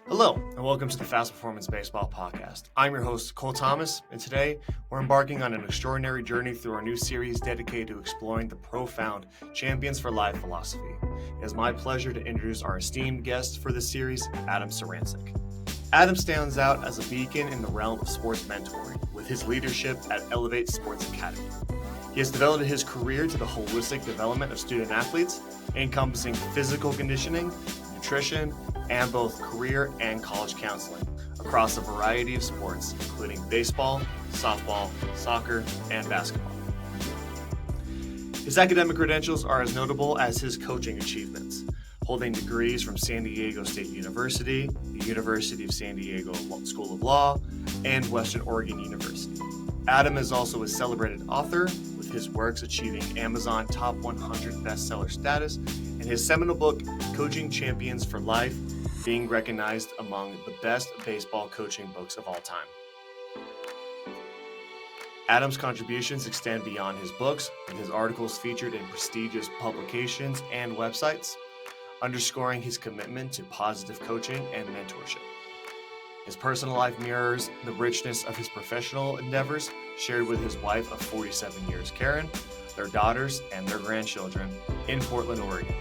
Hello, and welcome to the Fast Performance Baseball Podcast. I'm your host, Cole Thomas, and today we're embarking on an extraordinary journey through our new series dedicated to exploring the profound Champions for Life philosophy. It is my pleasure to introduce our esteemed guest for this series, Adam Sarancik. Adam stands out as a beacon in the realm of sports mentoring with his leadership at Elevate Sports Academy. He has developed his career to the holistic development of student athletes, encompassing physical conditioning, nutrition, and both career and college counseling across a variety of sports, including baseball, softball, soccer, and basketball. His academic credentials are as notable as his coaching achievements, holding degrees from San Diego State University, the University of San Diego School of Law, and Western Oregon University. Adam is also a celebrated author, with his works achieving Amazon Top 100 bestseller status, and his seminal book, Coaching Champions for Life, being recognized among the best baseball coaching books of all time. Adam's contributions extend beyond his books, with his articles featured in prestigious publications and websites, underscoring his commitment to positive coaching and mentorship. His personal life mirrors the richness of his professional endeavors, shared with his wife of 47 years, Karen, their daughters, and their grandchildren in Portland, Oregon.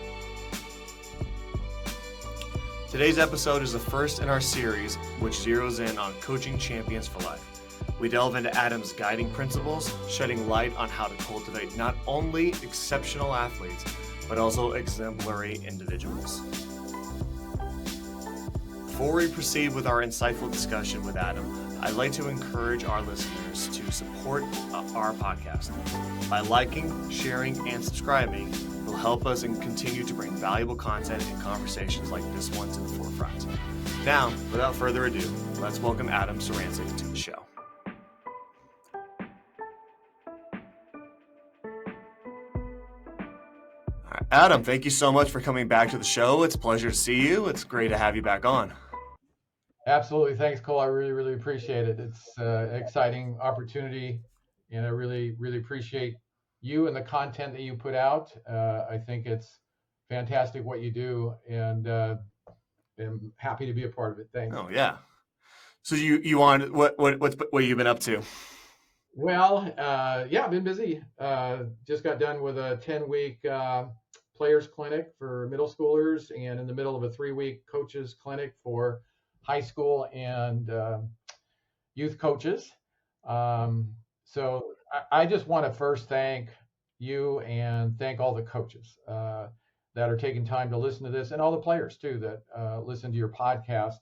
Today's episode is the first in our series, which zeroes in on coaching champions for life. We delve into Adam's guiding principles, shedding light on how to cultivate not only exceptional athletes, but also exemplary individuals. Before we proceed with our insightful discussion with Adam, I'd like to encourage our listeners to support our podcast. By liking, sharing, and subscribing, it'll help us and continue to bring valuable content and conversations like this one to the forefront. Now, without further ado, let's welcome Adam Sarancik to the show. All right, Adam, thank you so much for coming back to the show. It's a pleasure to see you. It's great to have you back on. Absolutely. Thanks, Cole. I really appreciate it. It's an exciting opportunity, and I really appreciate you and the content that you put out. I think it's fantastic what you do, and I'm happy to be a part of it. Thanks. Oh, yeah. So you want what you've been up to? Well, I've been busy. Just got done with a 10-week players clinic for middle schoolers, and in the middle of a 3-week coaches clinic for high school and youth coaches. So I just want to first thank you and thank all the coaches that are taking time to listen to this, and all the players too that listen to your podcast.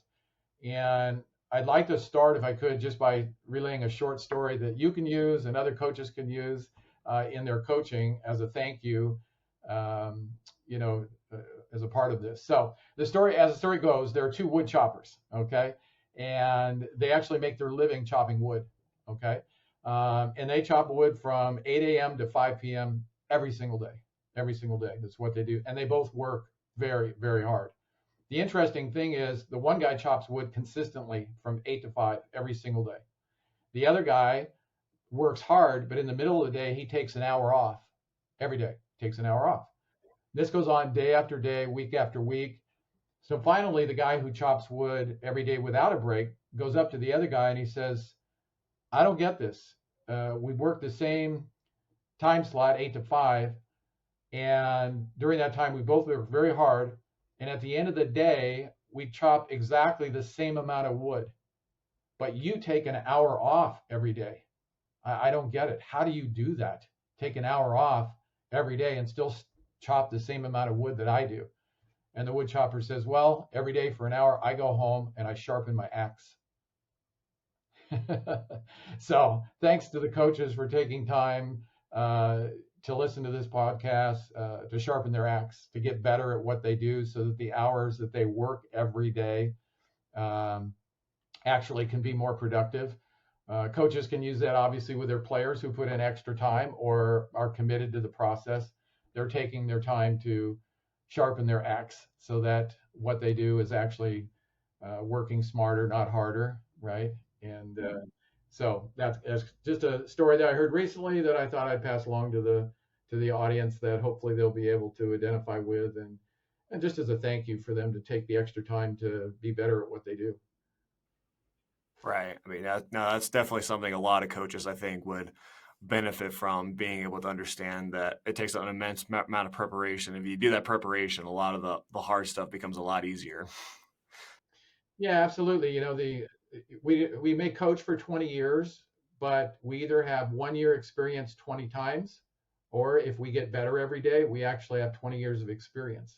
And I'd like to start, if I could, just by relaying a short story that you can use and other coaches can use in their coaching as a thank you, as a part of this. So as the story goes, there are 2 wood choppers, okay? And they actually make their living chopping wood, okay? And they chop wood from 8 a.m. to 5 p.m. every single day. That's what they do. And they both work very, very hard. The interesting thing is the one guy chops wood consistently from 8 to 5 every single day. The other guy works hard, but in the middle of the day, he takes an hour off every day, takes an hour off. This goes on day after day, week after week. So finally, the guy who chops wood every day without a break goes up to the other guy and he says, I don't get this. We work the same time slot, 8 to 5. And during that time, we both work very hard. And at the end of the day, we chop exactly the same amount of wood. But you take an hour off every day. I don't get it. How do you do that? Take an hour off every day and still chop the same amount of wood that I do. And the wood chopper says, well, every day for an hour, I go home and I sharpen my axe. So thanks to the coaches for taking time to listen to this podcast, to sharpen their axe, to get better at what they do so that the hours that they work every day actually can be more productive. Coaches can use that obviously with their players who put in extra time or are committed to the process. They're taking their time to sharpen their axe so that what they do is actually working smarter, not harder, right? And so that's just a story that I heard recently that I thought I'd pass along to the audience, that hopefully they'll be able to identify with and just as a thank you for them to take the extra time to be better at what they do. Right. I mean, that's definitely something a lot of coaches, I think, would benefit from, being able to understand that it takes an immense amount of preparation. If you do that preparation, a lot of the hard stuff becomes a lot easier. Yeah, absolutely. We may coach for 20 years, but we either have 1 year experience 20 times, or if we get better every day, we actually have 20 years of experience,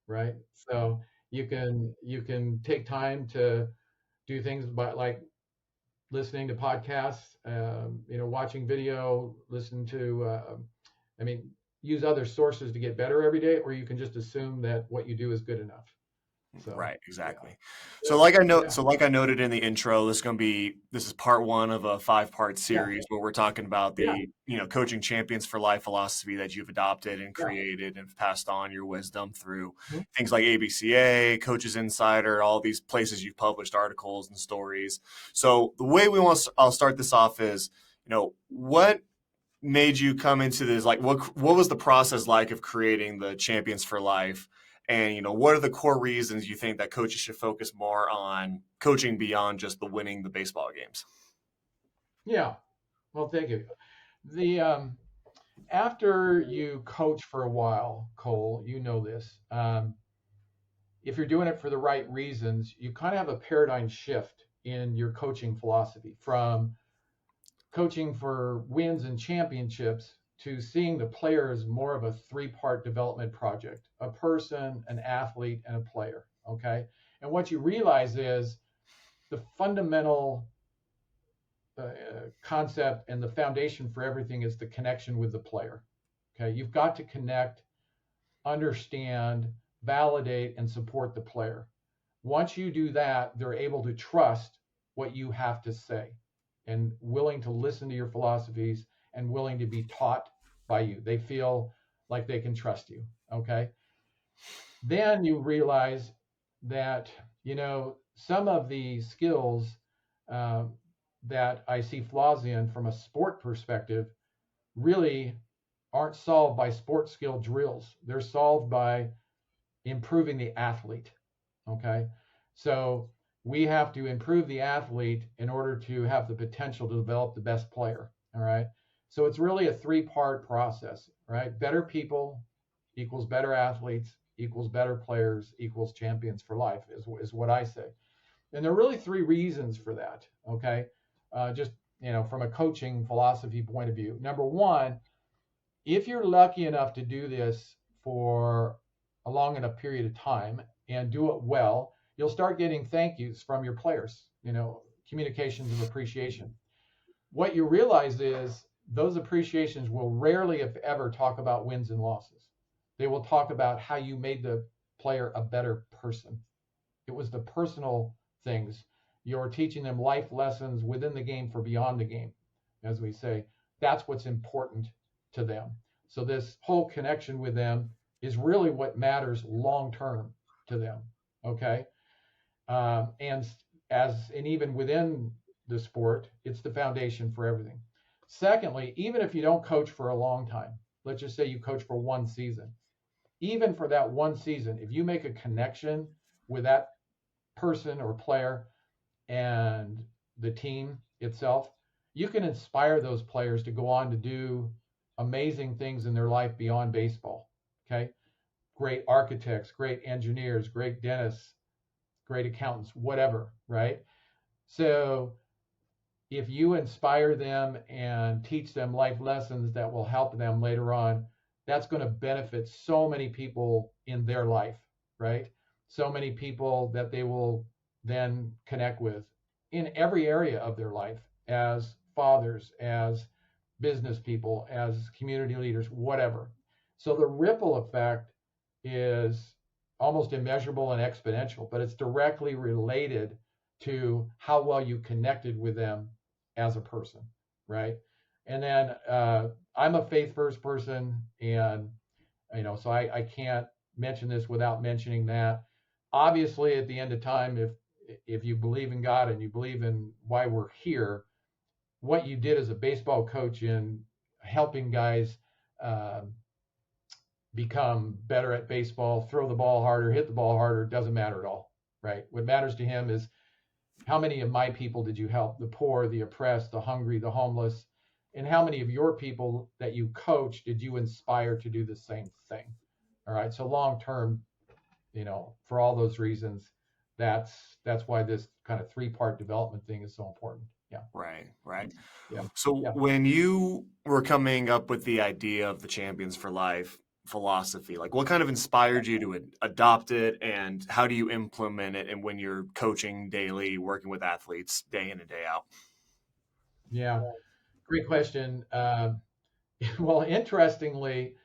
right? So you can take time to do things, but like listening to podcasts, watching video, listen to, I mean, use other sources to get better every day, or you can just assume that what you do is good enough. So, Right, yeah, exactly. yeah, yeah, So like I noted in the intro, this is part one of a 5-part yeah, series where we're talking about yeah, the, coaching champions for life philosophy that you've adopted and yeah. created and passed on your wisdom through Mhm. things like ABCA, Coaches Insider, all these places you've published articles and stories. So the way I'll start this off is, what made you come into this? Like, what was the process like of creating the champions for life? And what are the core reasons you think that coaches should focus more on coaching beyond just the winning the baseball games? Yeah. Well, thank you. The After you coach for a while, Cole, you know this. If you're doing it for the right reasons, you kind of have a paradigm shift in your coaching philosophy from coaching for wins and championships to seeing the player as more of a three-part development project: a person, an athlete, and a player. Okay. And what you realize is the fundamental concept and the foundation for everything is the connection with the player. Okay. You've got to connect, understand, validate, and support the player. Once you do that, they're able to trust what you have to say and willing to listen to your philosophies and willing to be taught by you. They feel like they can trust you. Okay. Then you realize that, some of the skills uh, that I see flaws in from a sport perspective really aren't solved by sports skill drills. They're solved by improving the athlete. Okay. So we have to improve the athlete in order to have the potential to develop the best player. All right. So it's really a three-part process, right? Better people equals better athletes equals better players equals champions for life is what I say. And there are really three reasons for that. Okay. Just, from a coaching philosophy point of view. Number one, if you're lucky enough to do this for a long enough period of time and do it well, you'll start getting thank yous from your players, communications of appreciation. What you realize is those appreciations will rarely, if ever, talk about wins and losses. They will talk about how you made the player a better person. It was the personal things. You're teaching them life lessons within the game for beyond the game, as we say. That's what's important to them. So this whole connection with them is really what matters long term to them. Okay. And even within the sport, it's the foundation for everything. Secondly, even if you don't coach for a long time, let's just say you coach for one season, even for that one season, if you make a connection with that person or player and the team itself, you can inspire those players to go on to do amazing things in their life beyond baseball. Okay. Great architects, great engineers, great dentists, great accountants, whatever. Right. So if you inspire them and teach them life lessons that will help them later on, that's going to benefit so many people in their life, right? So many people that they will then connect with in every area of their life, as fathers, as business people, as community leaders, whatever. So the ripple effect is almost immeasurable and exponential, but it's directly related to how well you connected with them as a person, right? And then I'm a faith first person, and so I can't mention this without mentioning that. Obviously, at the end of time, if you believe in God and you believe in why we're here, what you did as a baseball coach in helping guys uh, become better at baseball, throw the ball harder, hit the ball harder, doesn't matter at all, right? What matters to him is how many of my people did you help? The poor, the oppressed, the hungry, the homeless, and how many of your people that you coach did you inspire to do the same thing? All right. So long term, for all those reasons, that's why this kind of 3-part development thing is so important. Yeah. Right. Yeah. So Yeah. when you were coming up with the idea of the Champions for Life philosophy, like what kind of inspired you to adopt it, and how do you implement it and when you're coaching daily, working with athletes day in and day out? Yeah. Great question. Well, interestingly,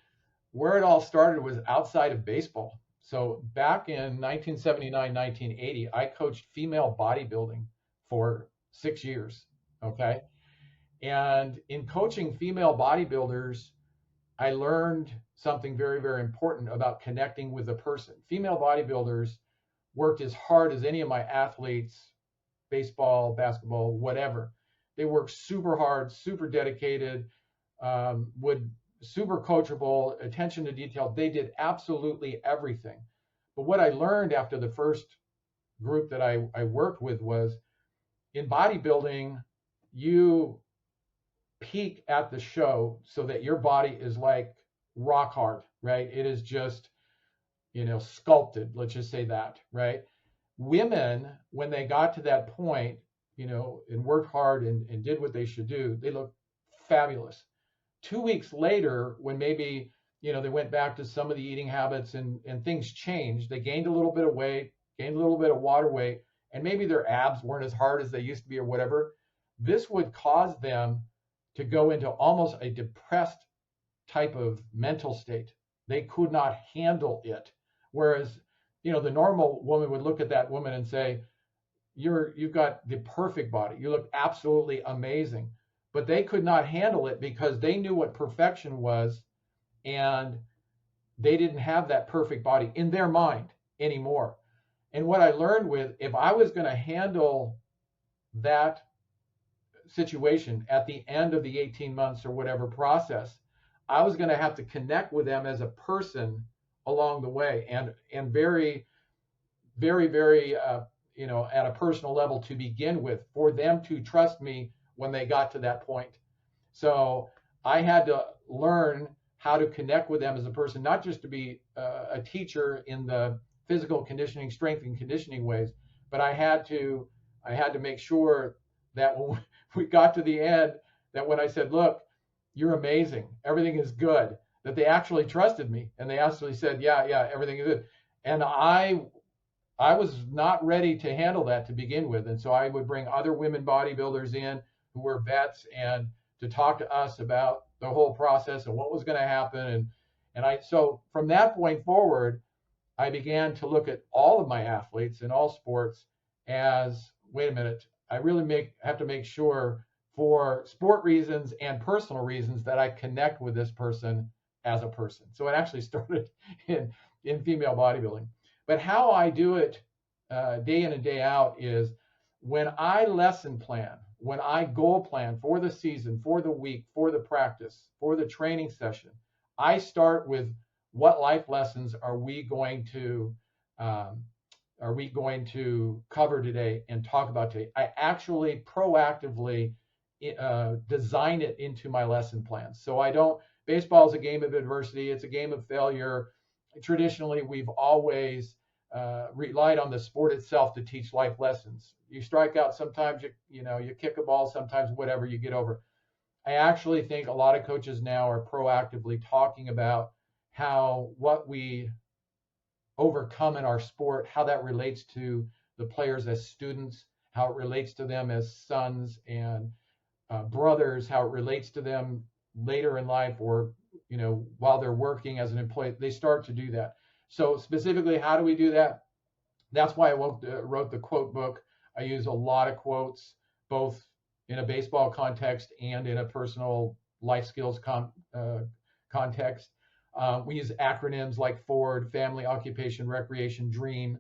where it all started was outside of baseball. So back in 1979, 1980, I coached female bodybuilding for 6 years. Okay. And in coaching female bodybuilders, I learned something very, very important about connecting with a person. Female bodybuilders worked as hard as any of my athletes, baseball, basketball, whatever. They worked super hard, super dedicated, would super coachable, attention to detail. They did absolutely everything. But what I learned after the first group that I worked with was in bodybuilding, you peak at the show so that your body is like rock hard, right? It is just, sculpted. Let's just say that, right? Women, when they got to that point, and worked hard and did what they should do, they looked fabulous. 2 weeks later, when maybe, they went back to some of the eating habits and things changed, they gained a little bit of weight, gained a little bit of water weight, and maybe their abs weren't as hard as they used to be or whatever. This would cause them to go into almost a depressed type of mental state. They could not handle it. Whereas, the normal woman would look at that woman and say, you've got the perfect body. You look absolutely amazing. But they could not handle it because they knew what perfection was, and they didn't have that perfect body in their mind anymore. And what I learned if I was going to handle that situation at the end of the 18 months or whatever process, I was going to have to connect with them as a person along the way, and very, very, very, at a personal level to begin with, for them to trust me when they got to that point. So I had to learn how to connect with them as a person, not just to be a teacher in the physical conditioning, strength and conditioning ways, but I had to make sure that when we got to the end, that when I said, look, you're amazing, everything is good, that they actually trusted me, and they actually said, yeah, everything is good. And I was not ready to handle that to begin with. And so I would bring other women bodybuilders in who were vets and to talk to us about the whole process and what was going to happen. So from that point forward, I began to look at all of my athletes in all sports as, wait a minute, I really have to make sure for sport reasons and personal reasons that I connect with this person as a person. So it actually started in female bodybuilding. But how I do it day in and day out is when I lesson plan, when I goal plan for the season, for the week, for the practice, for the training session, I start with what life lessons are we going to cover today and talk about today. I actually proactively design it into my lesson plans. So I don't. Baseball is a game of adversity. It's a game of failure. Traditionally, we've always relied on the sport itself to teach life lessons. You strike out sometimes, you kick a ball sometimes, whatever, you get over. I actually think a lot of coaches now are proactively talking about how what we overcome in our sport, how that relates to the players as students, how it relates to them as sons and brothers, how it relates to them later in life, or while they're working as an employee. They start to do that. So specifically, how do we do that? That's why I wrote the quote book. I use a lot of quotes, both in a baseball context and in a personal life skills context. We use acronyms like FORD, family, occupation, recreation, dream,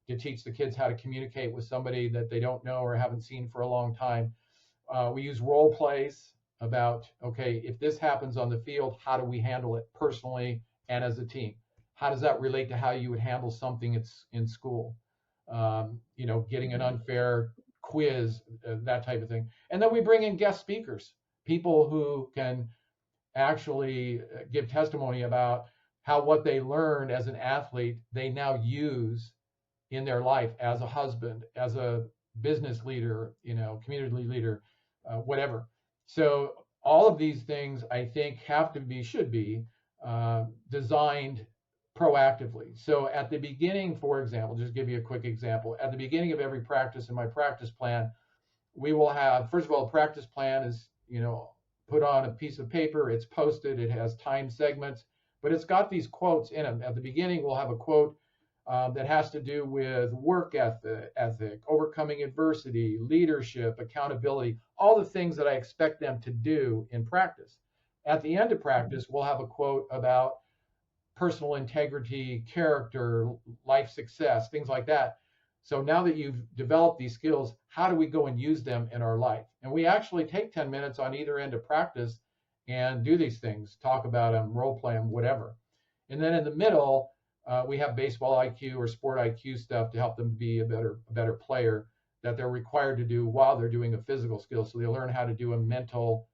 to teach the kids how to communicate with somebody that they don't know or haven't seen for a long time. We use role plays about, okay, if this happens on the field, how do we handle it personally and as a team. How does that relate to how you would handle something in school? Getting an unfair quiz, that type of thing. And then we bring in guest speakers, people who can actually give testimony about how what they learned as an athlete they now use in their life as a husband, as a business leader, community leader, whatever. So all of these things I think should be designed proactively. So at the beginning, for example, just give you a quick example. At the beginning of every practice in my practice plan, we will have, first of all, a practice plan is, put on a piece of paper, it's posted, it has time segments, but it's got these quotes in them. At the beginning, we'll have a quote that has to do with work ethic, overcoming adversity, leadership, accountability, all the things that I expect them to do in practice. At the end of practice, we'll have a quote about personal integrity, character, life success, things like that. So now that you've developed these skills, how do we go and use them in our life? And we actually take 10 minutes on either end of practice and do these things, talk about them, role play them, whatever. And then in the middle, we have baseball IQ or sport IQ stuff to help them be a better player that they're required to do while they're doing a physical skill. So they learn how to do a mental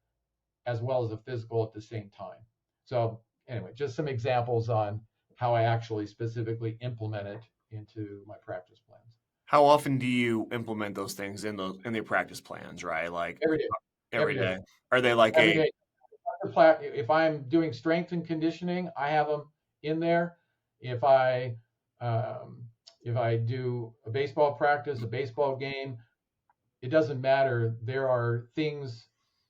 as well as a physical at the same time. So anyway, just some examples on how I actually specifically implement it into my practice plans. How often do you implement those things in the practice plans, right? Like Every day. every day. Are they like every day. If I'm doing strength and conditioning, I have them in there. If I do a baseball practice, a baseball game, it doesn't matter. There are things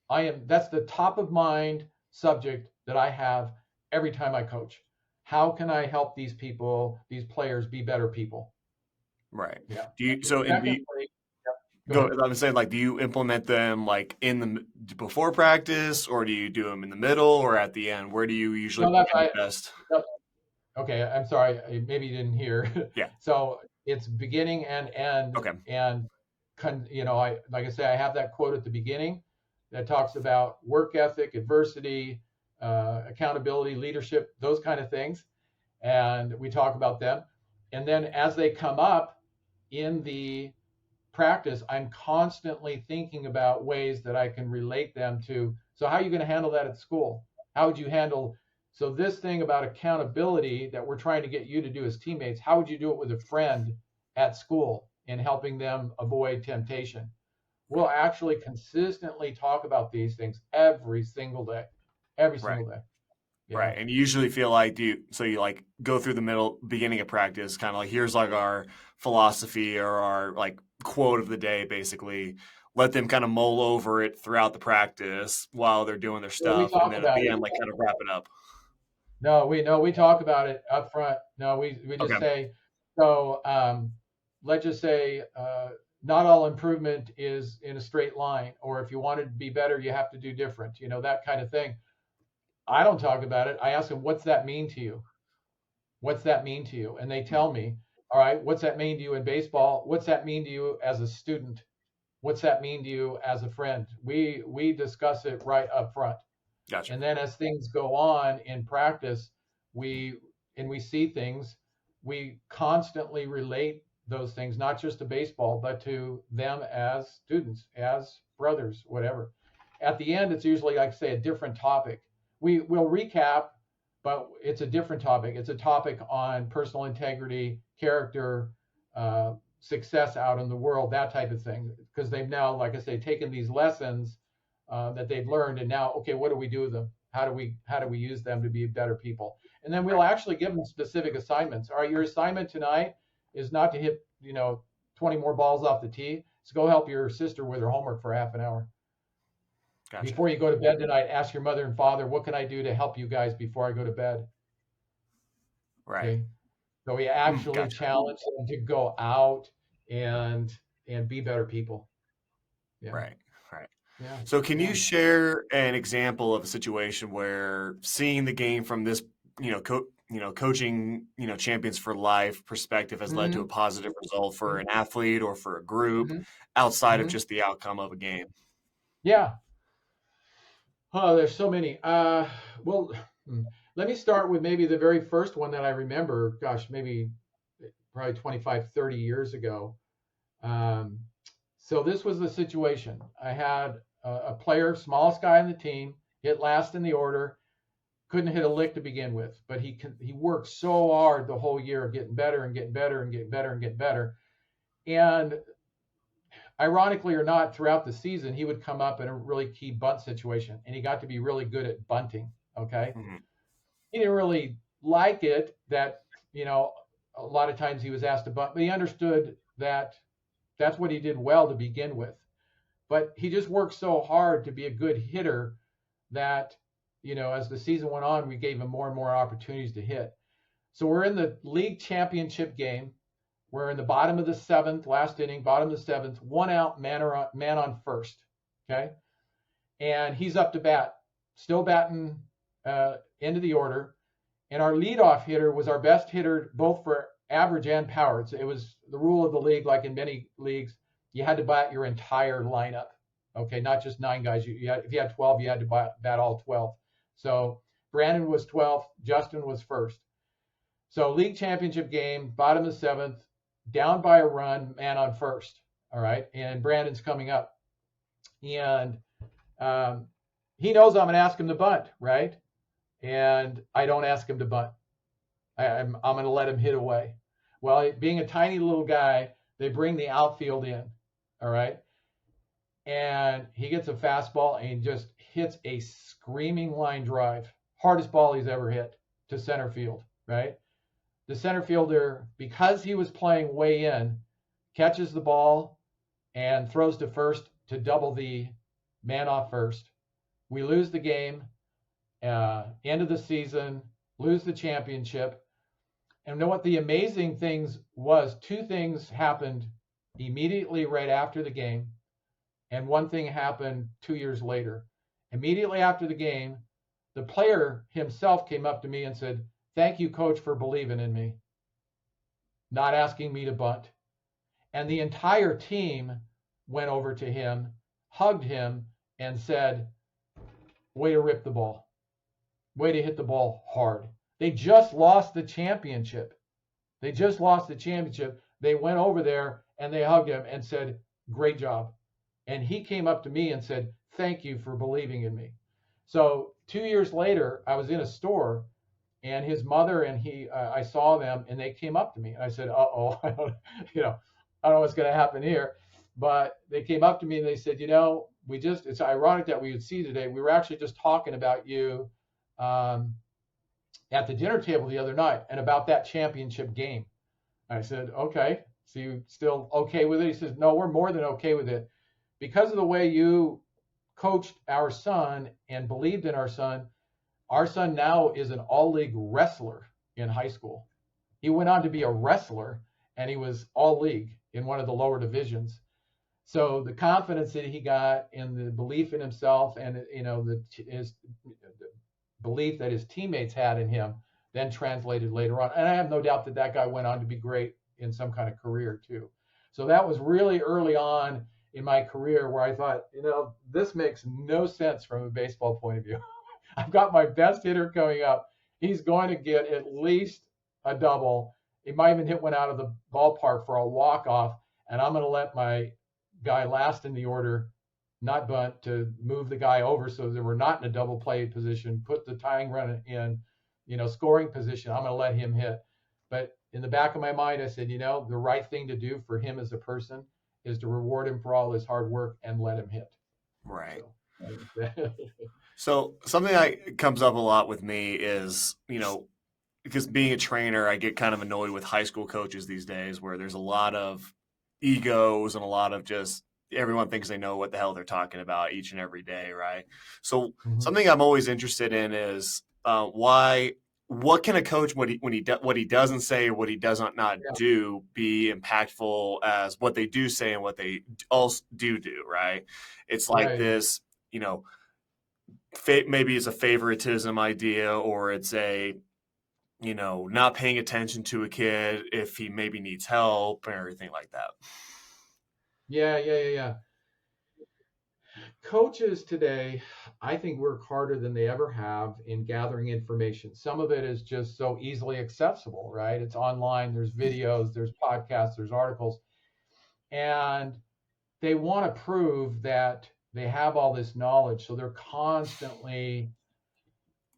that's the top of mind subject that I have every time I coach. How can I help these people, these players, be better people? Right. Yeah. Do you I'm saying, like, do you implement them like before practice, or do you do them in the middle or at the end? Where do you usually best? Okay, I'm sorry, maybe you didn't hear. Yeah. So it's beginning and end. Okay. And like I say, I have that quote at the beginning that talks about work ethic, adversity, accountability, leadership, those kind of things, and we talk about them. And then as they come up in the practice, I'm constantly thinking about ways that I can relate them to. So how are you going to handle that at school? How would you handle? So this thing about accountability that we're trying to get you to do as teammates, how would you do it with a friend at school in helping them avoid temptation? We'll actually consistently talk about these things every single day. Every single day. Yeah. Right. And you usually feel like you like go through the beginning of practice, kind of like, here's like our philosophy or our like quote of the day, basically. Let them kind of mull over it throughout the practice while they're doing their stuff, and then at the end, like, kind of wrap it up. No, we talk about it up front. No, we just say, so let's just say not all improvement is in a straight line, or if you want to be better, you have to do different, that kind of thing. I don't talk about it. I ask them, what's that mean to you? What's that mean to you? And they tell me, all right, what's that mean to you in baseball? What's that mean to you as a student? What's that mean to you as a friend? We discuss it right up front. Gotcha. And then as things go on in practice, we see things, we constantly relate those things, not just to baseball, but to them as students, as brothers, whatever. At the end, it's usually, like I say, a different topic. We'll recap, but it's a different topic. It's a topic on personal integrity, character, success out in the world, that type of thing. Because they've now, like I say, taken these lessons that they've learned, and now, okay, what do we do with them? How do we use them to be better people? And then we'll actually give them specific assignments. All right, your assignment tonight is not to hit 20 more balls off the tee. So go help your sister with her homework for half an hour. Gotcha. Before you go to bed tonight, ask your mother and father, what can I do to help you guys before I go to bed? Right. Okay? So we actually challenge them to go out and be better people. Yeah. Right. Yeah. So can you share an example of a situation where seeing the game from this, coaching, Champions for Life perspective has led to a positive result for an athlete or for a group outside of just the outcome of a game? Yeah. Oh, there's so many. Well, Let me start with maybe the very first one that I remember. Gosh, maybe probably 25, 30 years ago. Um, so this was the situation. I had a player, smallest guy on the team, hit last in the order, couldn't hit a lick to begin with, but he worked so hard the whole year, getting better and getting better and getting better and getting better. And ironically or not, throughout the season, he would come up in a really key bunt situation, and he got to be really good at bunting. Okay, he didn't really like it that a lot of times he was asked to bunt, but he understood that that's what he did well to begin with. But he just worked so hard to be a good hitter that, as the season went on, we gave him more and more opportunities to hit. So we're in the league championship game. We're in the bottom of the seventh, last inning, bottom of the seventh, 1 out, man on first. Okay. And he's up to bat, still batting into the order. And our leadoff hitter was our best hitter, both for average and power. It was the rule of the league, like in many leagues, you had to bat your entire lineup. Okay, not just 9 guys. If you had 12, you had to bat all 12. So Brandon was 12th, Justin was first. So league championship game, bottom of the seventh, down by a run, man on first. All right, and Brandon's coming up, and he knows I'm going to ask him to bunt, right? And I don't ask him to bunt. I'm going to let him hit away. Well, being a tiny little guy, they bring the outfield in, all right? And he gets a fastball and just hits a screaming line drive, hardest ball he's ever hit, to center field, right? The center fielder, because he was playing way in, catches the ball and throws to first to double the man off first. We lose the game, end of the season, lose the championship. And you know what the amazing things was? 2 things happened immediately right after the game, and 1 thing happened 2 years later. Immediately after the game, the player himself came up to me and said, "Thank you, coach, for believing in me, not asking me to bunt." And the entire team went over to him, hugged him, and said, "Way to rip the ball. Way to hit the ball hard." They just lost the championship. They went over there and they hugged him and said, "Great job." And he came up to me and said, "Thank you for believing in me." So 2 years later, I was in a store, and his mother and I saw them, and they came up to me, and I said, "Uh-oh, I don't know what's going to happen here." But they came up to me and they said, it's ironic that we would see today. We were actually just talking about you at the dinner table the other night and about that championship game. I said, "Okay, so you still okay with it?" He says, "No, we're more than okay with it. Because of the way you coached our son and believed in our son now is an all-league wrestler in high school. He went on to be a wrestler, and he was all-league in one of the lower divisions." So the confidence that he got and the belief in himself and his belief that his teammates had in him then translated later on. And I have no doubt that that guy went on to be great in some kind of career too. So that was really early on in my career where I thought, this makes no sense from a baseball point of view. I've got my best hitter coming up. He's going to get at least a double. He might even hit one out of the ballpark for a walk-off, and I'm going to let my guy last in the order not bunt to move the guy over so that we're not in a double play position, put the tying run in, scoring position. I'm going to let him hit. But in the back of my mind, I said, the right thing to do for him as a person is to reward him for all his hard work and let him hit. Right. So something that comes up a lot with me is, because being a trainer, I get kind of annoyed with high school coaches these days where there's a lot of egos and a lot of just everyone thinks they know what the hell they're talking about each and every day, right? So something I'm always interested in is what can a coach, what he doesn't say or what he does not do, be impactful as what they do say and what they also do, right? It's like this, maybe it's a favoritism idea, or it's a, not paying attention to a kid if he maybe needs help and everything like that. Yeah. Coaches today, I think, work harder than they ever have in gathering information. Some of it is just so easily accessible, right? It's online, there's videos, there's podcasts, there's articles, and they want to prove that they have all this knowledge. So they're constantly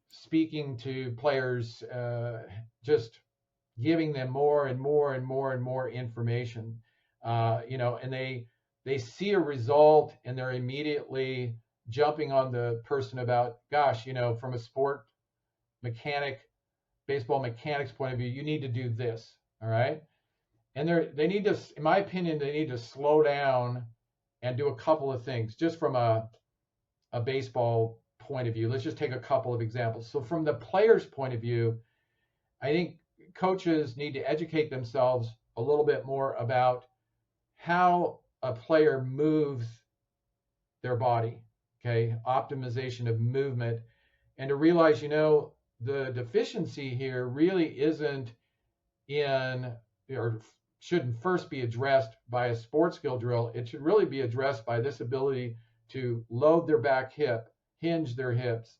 speaking to players, just giving them more and more and more and more information, and they see a result and they're immediately jumping on the person about, gosh, from a sport mechanic, baseball mechanics point of view, you need to do this, all right? And they need to, in my opinion, they need to slow down and do a couple of things just from a baseball point of view. Let's just take a couple of examples. So from the player's point of view, I think coaches need to educate themselves a little bit more about how a player moves their body, okay? Optimization of movement, and to realize, the deficiency here really isn't in, or shouldn't first be addressed by a sports skill drill. It should really be addressed by this ability to load their back hip, hinge their hips,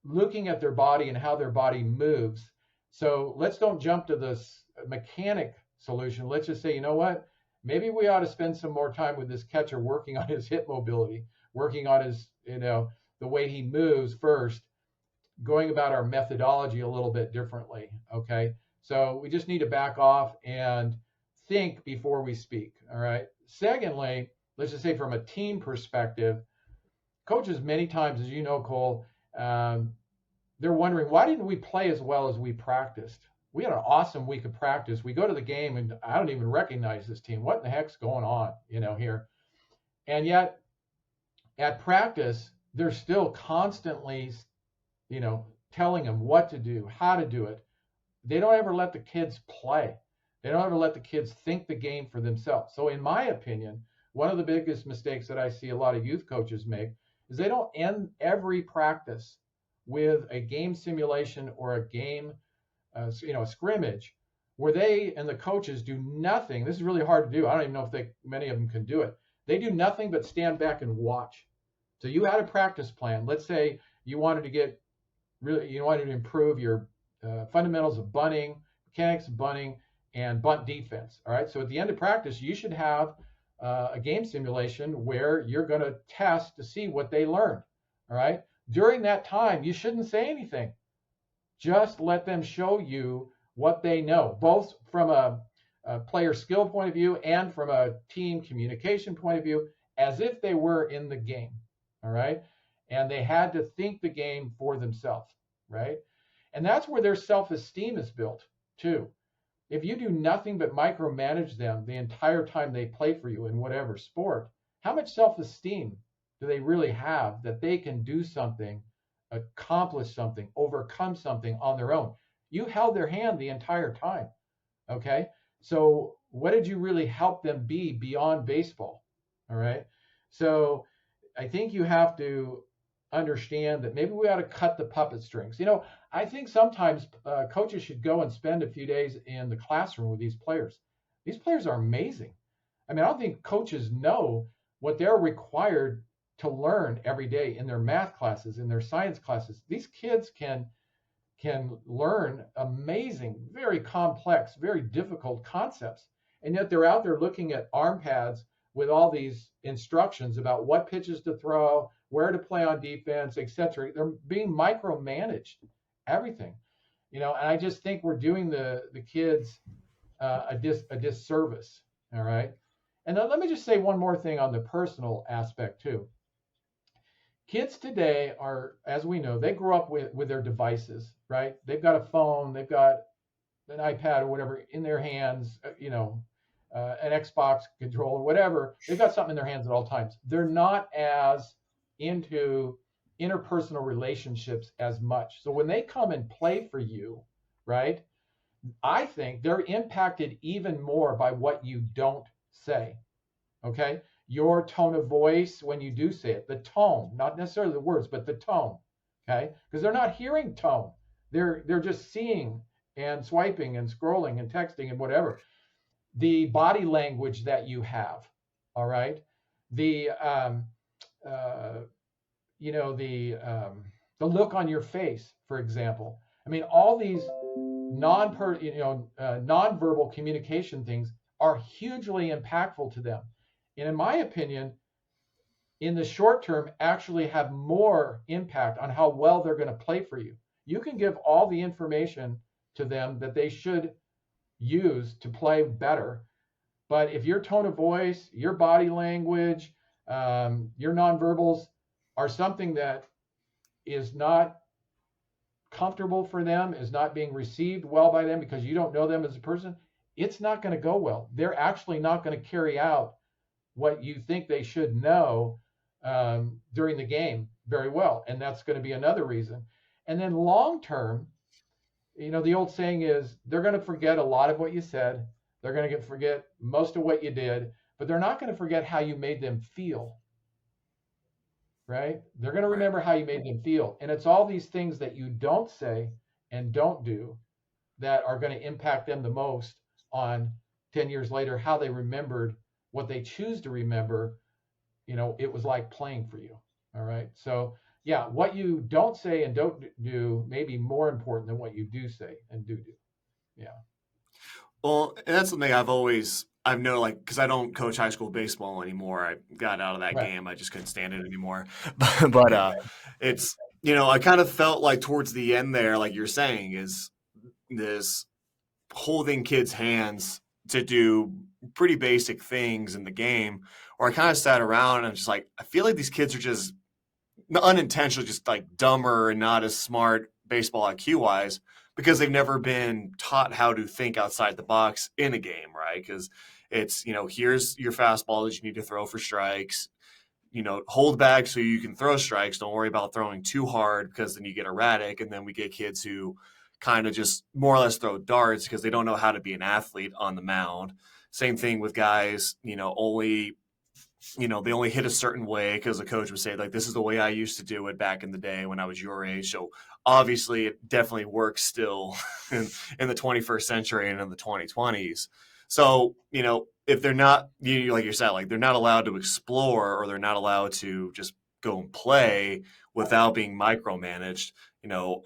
looking at their body and how their body moves. So let's don't jump to this mechanic solution. Let's just say, you know what? Maybe we ought to spend some more time with this catcher working on his hip mobility, working on his, the way he moves first, going about our methodology a little bit differently, okay? So we just need to back off and think before we speak, all right? Secondly, let's just say from a team perspective, coaches many times, as you know, Cole, they're wondering, why didn't we play as well as we practiced? We had an awesome week of practice. We go to the game and I don't even recognize this team. What the heck's going on, here? And yet at practice, they're still constantly, telling them what to do, how to do it. They don't ever let the kids play. They don't ever let the kids think the game for themselves. So in my opinion, one of the biggest mistakes that I see a lot of youth coaches make is they don't end every practice with a game simulation or a game, a scrimmage, where they and the coaches do nothing. This is really hard to do. I don't even know if many of them can do it. They do nothing but stand back and watch. So you had a practice plan. Let's say you wanted to improve your fundamentals of bunting, mechanics of bunting, and bunt defense. All right. So at the end of practice, you should have a game simulation where you're going to test to see what they learned. All right. During that time, you shouldn't say anything. Just let them show you what they know, both from a player skill point of view and from a team communication point of view, as if they were in the game. All right. And they had to think the game for themselves. Right. And that's where their self-esteem is built too. If you do nothing but micromanage them the entire time they play for you in whatever sport, how much self-esteem do they really have that they can do something, accomplish something, overcome something on their own? You held their hand the entire time. Okay. So what did you really help them be beyond baseball? All right. So I think you have to understand that maybe we ought to cut the puppet strings. I think sometimes coaches should go and spend a few days in the classroom with these players. These players are amazing. I mean, I don't think coaches know what they're required to learn every day in their math classes, in their science classes. These kids can learn amazing, very complex, very difficult concepts. And yet they're out there looking at arm pads with all these instructions about what pitches to throw, where to play on defense, etc. They're being micromanaged, everything, and I just think we're doing the kids a disservice. All right. And then let me just say one more thing on the personal aspect too. Kids today are, as we know, they grow up with their devices, right? They've got a phone, they've got an iPad or whatever in their hands, an Xbox controller, whatever. They've got something in their hands at all times. They're not as into interpersonal relationships as much. So when they come and play for you, right, I think they're impacted even more by what you don't say, okay? Your tone of voice when you do say it, the tone, not necessarily the words, but the tone, okay? Because they're not hearing tone. They're just seeing and swiping and scrolling and texting and whatever. The body language that you have, all right? the uh, you know the look on your face, for example. I mean, all these nonverbal communication things are hugely impactful to them, and in my opinion, in the short term, actually have more impact on how well they're going to play for you. You can give all the information to them that they should use to play better, but if your tone of voice, your body language, your nonverbals are something that is not comfortable for them, is not being received well by them because you don't know them as a person, it's not going to go well. They're actually not going to carry out what you think they should know during the game very well. And that's going to be another reason. And then long term, the old saying is they're going to forget a lot of what you said. They're going to forget most of what you did, but they're not going to forget how you made them feel. Right? They're going to remember how you made them feel. And it's all these things that you don't say and don't do that are going to impact them the most on 10 years later, how they remembered what they choose to remember. It was like playing for you. All right. So yeah, what you don't say and don't do may be more important than what you do say and do. Yeah. Well, and that's something I've known, like, because I don't coach high school baseball anymore. I got out of that Right. game. I just couldn't stand it anymore. But it's, I kind of felt like towards the end there, like you're saying, is this holding kids' hands to do pretty basic things in the game. Or I kind of sat around and I'm just like, I feel like these kids are just unintentionally just like dumber and not as smart baseball IQ wise because they've never been taught how to think outside the box in a game, right? Because it's, here's your fastball that you need to throw for strikes, hold back so you can throw strikes. Don't worry about throwing too hard because then you get erratic. And then we get kids who kind of just more or less throw darts because they don't know how to be an athlete on the mound. Same thing with guys, they only hit a certain way because the coach would say, like, this is the way I used to do it back in the day when I was your age. So obviously it definitely works still in the 21st century and in the 2020s. So, if they're not, like you said, like they're not allowed to explore or they're not allowed to just go and play without being micromanaged,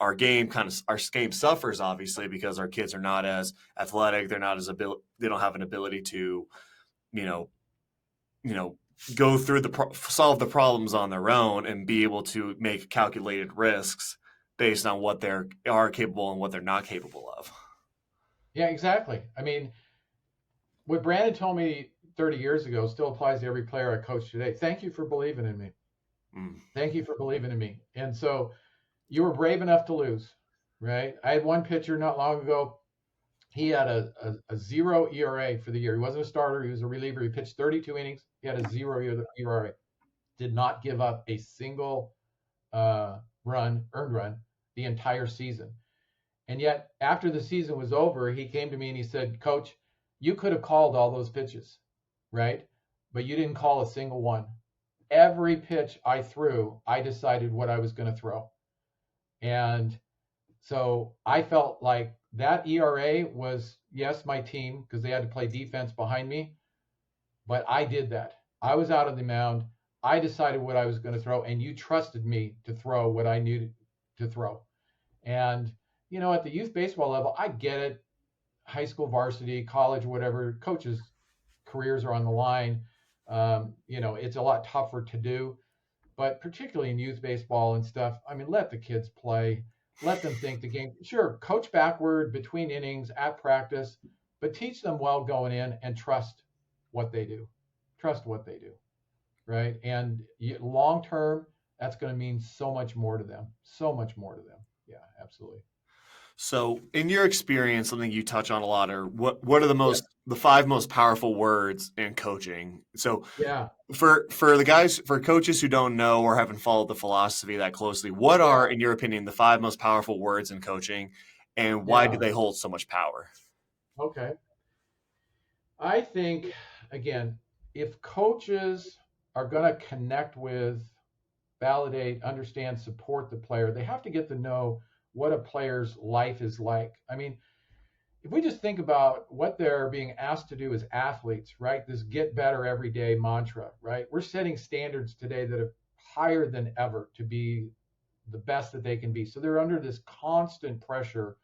our game suffers obviously because our kids are not as athletic. They're not as they don't have an ability to, you know, you know, go through solve the problems on their own and be able to make calculated risks based on what they are capable and what they're not capable of. Yeah, exactly. I mean, what Brandon told me 30 years ago still applies to every player I coach today. Thank you for believing in me. Thank you for believing in me. And so you were brave enough to lose, right? I had one pitcher not long ago. He had a 0 ERA for the year. He wasn't a starter. He was a reliever. He pitched 32 innings. He had a 0 ERA. Did not give up a single earned run, the entire season. And yet, after the season was over, he came to me and he said, Coach, you could have called all those pitches, right? But you didn't call a single one. Every pitch I threw, I decided what I was going to throw. And so I felt like that ERA was, yes, my team, because they had to play defense behind me. But I did that. I was out of the mound. I decided what I was going to throw, and you trusted me to throw what I needed to throw. And, at the youth baseball level, I get it. High school varsity, college, whatever, coaches' careers are on the line. It's a lot tougher to do. But particularly in youth baseball and stuff, I mean, let the kids play. Let them think the game. Sure, coach backward between innings at practice, but teach them well going in and trust what they do. Trust what they do, right? And long term, that's going to mean so much more to them. So much more to them. Yeah, absolutely. So, in your experience, something you touch on a lot are what are the 5 most powerful words in coaching. So, Yeah. for coaches who don't know or haven't followed the philosophy that closely, what are, in your opinion, the 5 most powerful words in coaching, and why do they hold so much power? Okay. I think, again, if coaches are going to connect with, validate, understand, support the player, they have to get to know what a player's life is like. I mean, if we just think about what they're being asked to do as athletes, right? This get better every day mantra, right? We're setting standards today that are higher than ever to be the best that they can be. So they're under this constant pressure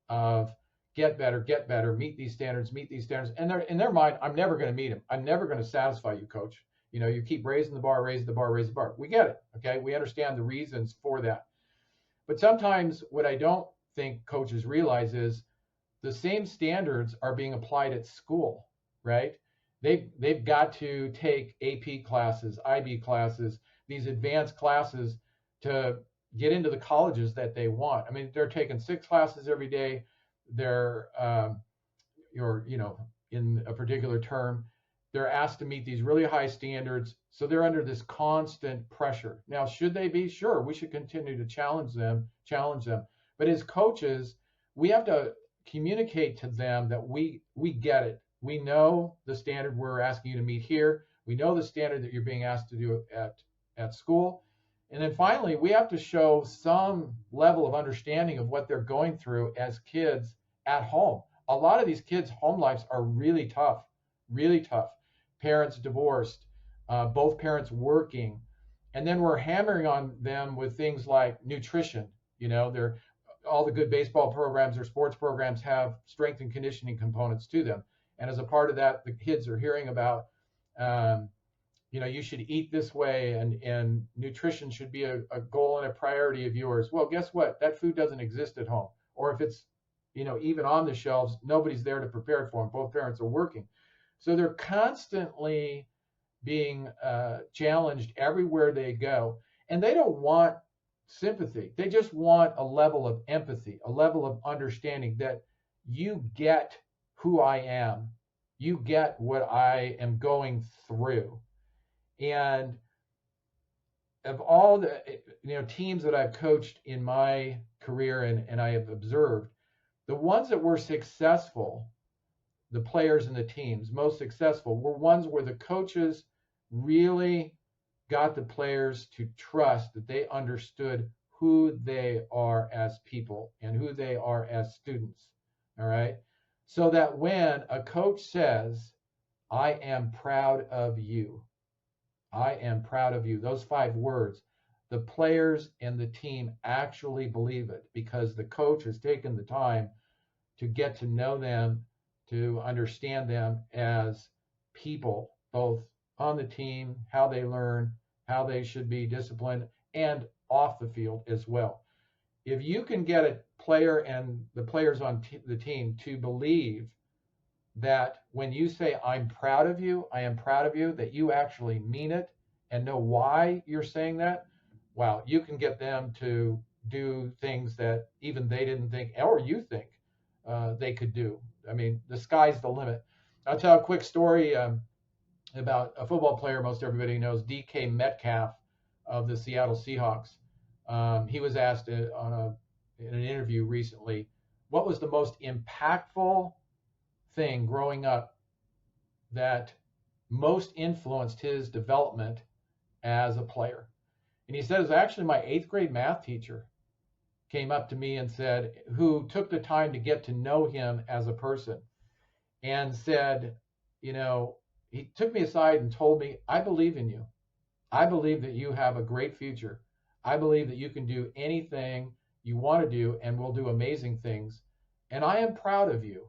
of get better, meet these standards, meet these standards. And they're in their mind, I'm never going to meet them. I'm never going to satisfy you, coach. You keep raising the bar, raise the bar, raise the bar. We get it. Okay. We understand the reasons for that. But sometimes what I don't think coaches realize is the same standards are being applied at school, right? They've got to take AP classes, IB classes, these advanced classes to get into the colleges that they want. I mean, they're taking 6 classes every day. They're, in a particular term, they're asked to meet these really high standards. So they're under this constant pressure. Now, should they be? Sure, we should continue to challenge them. But as coaches, we have to communicate to them that we get it. We know the standard we're asking you to meet here. We know the standard that you're being asked to do at school. And then finally, we have to show some level of understanding of what they're going through as kids at home. A lot of these kids' home lives are really tough, really tough. Parents divorced, both parents working. And then we're hammering on them with things like nutrition. They're all the good baseball programs or sports programs have strength and conditioning components to them. And as a part of that, the kids are hearing about, you should eat this way, and nutrition should be a goal and a priority of yours. Well, guess what? That food doesn't exist at home. Or if it's, even on the shelves, nobody's there to prepare it for them. Both parents are working. So they're constantly being challenged everywhere they go. And they don't want sympathy. They just want a level of empathy, a level of understanding that you get who I am. You get what I am going through. And of all the teams that I've coached in my career and I have observed, the ones that were successful, the players and the teams most successful, were ones where the coaches really got the players to trust that they understood who they are as people and who they are as students. All right. So that when a coach says, I am proud of you, I am proud of you, those 5 words, the players and the team actually believe it because the coach has taken the time to get to know them, to understand them as people, both on the team, how they learn, how they should be disciplined, and off the field as well. If you can get a player and the players on the team to believe that when you say, I'm proud of you, I am proud of you, that you actually mean it and know why you're saying that, wow, you can get them to do things that even they didn't think, or you think they could do. I mean, the sky's the limit. I'll tell a quick story about a football player most everybody knows, DK Metcalf of the Seattle Seahawks. He was asked in an interview recently, what was the most impactful thing growing up that most influenced his development as a player? And he said, it was actually my 8th grade math teacher came up to me and said, who took the time to get to know him as a person, and said, he took me aside and told me, I believe in you. I believe that you have a great future. I believe that you can do anything you want to do and will do amazing things. And I am proud of you.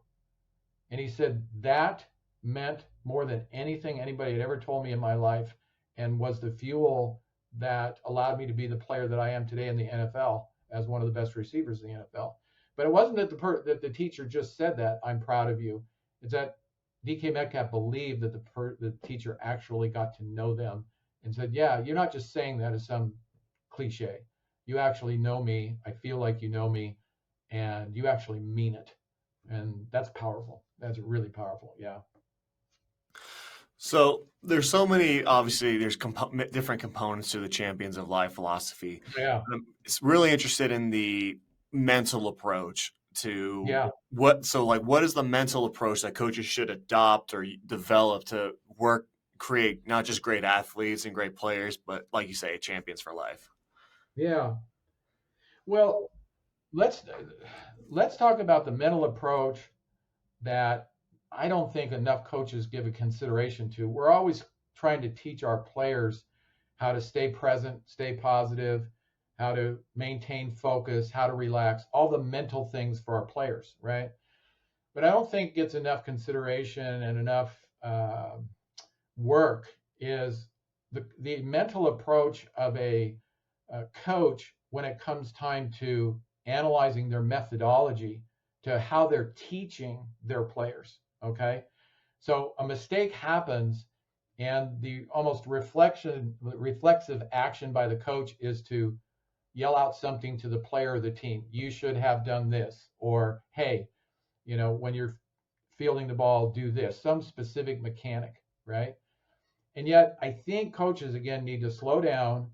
And he said, that meant more than anything anybody had ever told me in my life, and was the fuel that allowed me to be the player that I am today in the NFL as one of the best receivers in the NFL. But it wasn't that the teacher just said that, I'm proud of you. It's that DK Metcalf believed that the teacher actually got to know them and said, yeah, you're not just saying that as some cliche. You actually know me. I feel like you know me, and you actually mean it. And that's powerful. That's really powerful. Yeah. So there's so many, obviously there's different components to the Champions of Life philosophy. Yeah. I'm really interested in the mental approach to what is the mental approach that coaches should adopt or develop to create not just great athletes and great players, but like you say, champions for life? Yeah. Well, let's talk about the mental approach that I don't think enough coaches give a consideration to. We're always trying to teach our players how to stay present, stay positive, how to maintain focus, how to relax, all the mental things for our players, right? But I don't think it gets enough consideration and enough work is the mental approach of a coach when it comes time to analyzing their methodology to how they're teaching their players, okay? So a mistake happens, and the almost reflexive action by the coach is to yell out something to the player or the team. You should have done this, or hey, when you're fielding the ball, do this, some specific mechanic, right? And yet I think coaches, again, need to slow down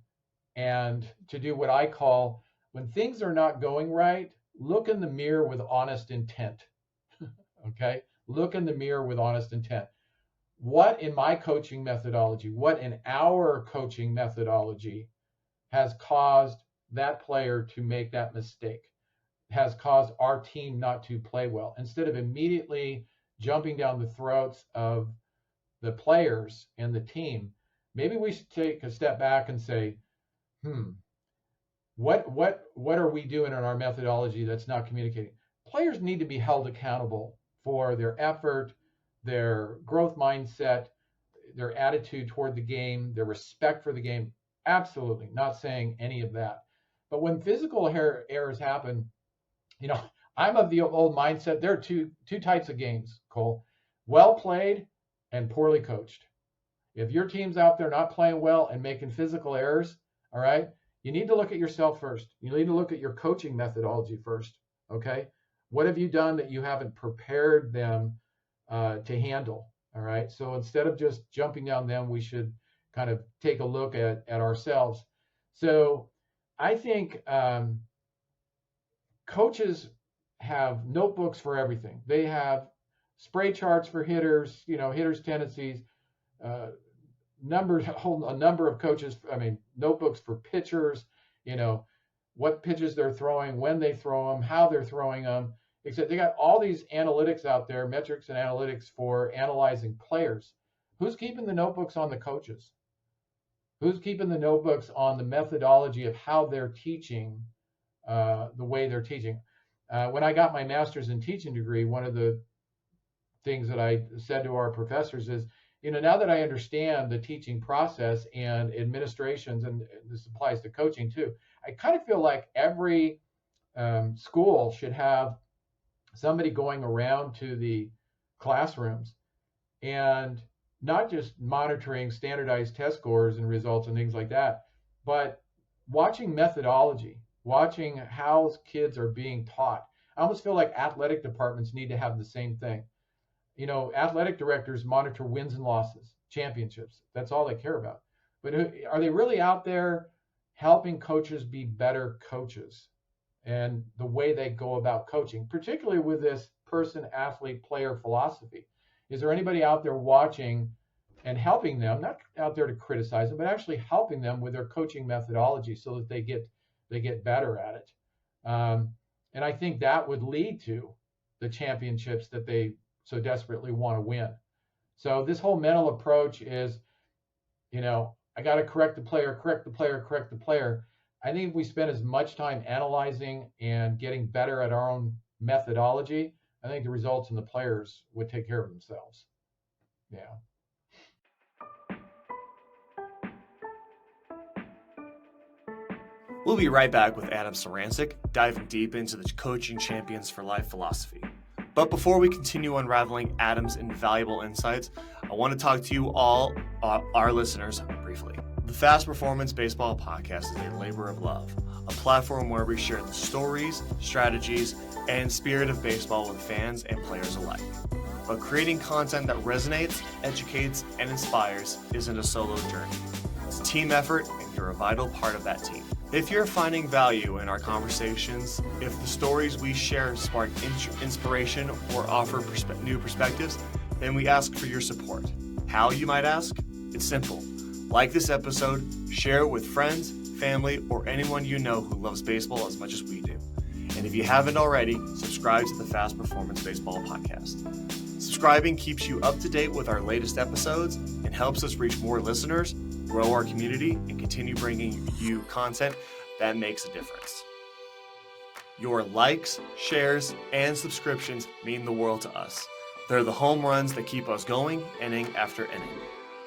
and to do what I call, when things are not going right, look in the mirror with honest intent, okay? Look in the mirror with honest intent. What in my coaching methodology, what in our coaching methodology has caused that player to make that mistake, has caused our team not to play well? Instead of immediately jumping down the throats of the players and the team, maybe we should take a step back and say, what are we doing in our methodology that's not communicating? Players need to be held accountable for their effort, their growth mindset, their attitude toward the game, their respect for the game. Absolutely, not saying any of that. But when physical errors happen, I'm of the old mindset. There are two types of games, Cole: well played and poorly coached. If your team's out there not playing well and making physical errors, all right, you need to look at yourself first. You need to look at your coaching methodology first, okay? What have you done that you haven't prepared them to handle, all right? So instead of just jumping down them, we should kind of take a look at ourselves. So I think coaches have notebooks for everything. They have spray charts for hitters, hitters' tendencies, a number of coaches, notebooks for pitchers, what pitches they're throwing, when they throw them, how they're throwing them, except they got all these analytics out there, metrics and analytics for analyzing players. Who's keeping the notebooks on the coaches? Who's keeping the notebooks on the methodology of how they're teaching, the way they're teaching? When I got my master's in teaching degree, one of the things that I said to our professors is, now that I understand the teaching process and administrations, and this applies to coaching too, I kind of feel like every school should have somebody going around to the classrooms and not just monitoring standardized test scores and results and things like that, but watching methodology, watching how kids are being taught. I almost feel like athletic departments need to have the same thing. Athletic directors monitor wins and losses, championships. That's all they care about. But are they really out there helping coaches be better coaches and the way they go about coaching, particularly with this person, athlete, player philosophy? Is there anybody out there watching and helping them, not out there to criticize them, but actually helping them with their coaching methodology so that they get better at it? And I think that would lead to the championships that they so desperately want to win. So this whole mental approach is, I got to correct the player. I think if we spend as much time analyzing and getting better at our own methodology, I think the results and the players would take care of themselves. Yeah. We'll be right back with Adam Sarancik, diving deep into the Coaching Champions for Life philosophy. But before we continue unraveling Adam's invaluable insights, I want to talk to you all, our listeners, briefly. The Fast Performance Baseball Podcast is a labor of love, a platform where we share the stories, strategies, and spirit of baseball with fans and players alike. But creating content that resonates, educates, and inspires isn't a solo journey. It's a team effort, and you're a vital part of that team. If you're finding value in our conversations, if the stories we share spark inspiration or offer new perspectives, then we ask for your support. How, you might ask? It's simple. Like this episode, share it with friends, family, or anyone you know who loves baseball as much as we do. And if you haven't already, subscribe to the Fast Performance Baseball Podcast. Subscribing keeps you up to date with our latest episodes and helps us reach more listeners, grow our community, and continue bringing you content that makes a difference. Your likes, shares, and subscriptions mean the world to us. They're the home runs that keep us going inning after inning.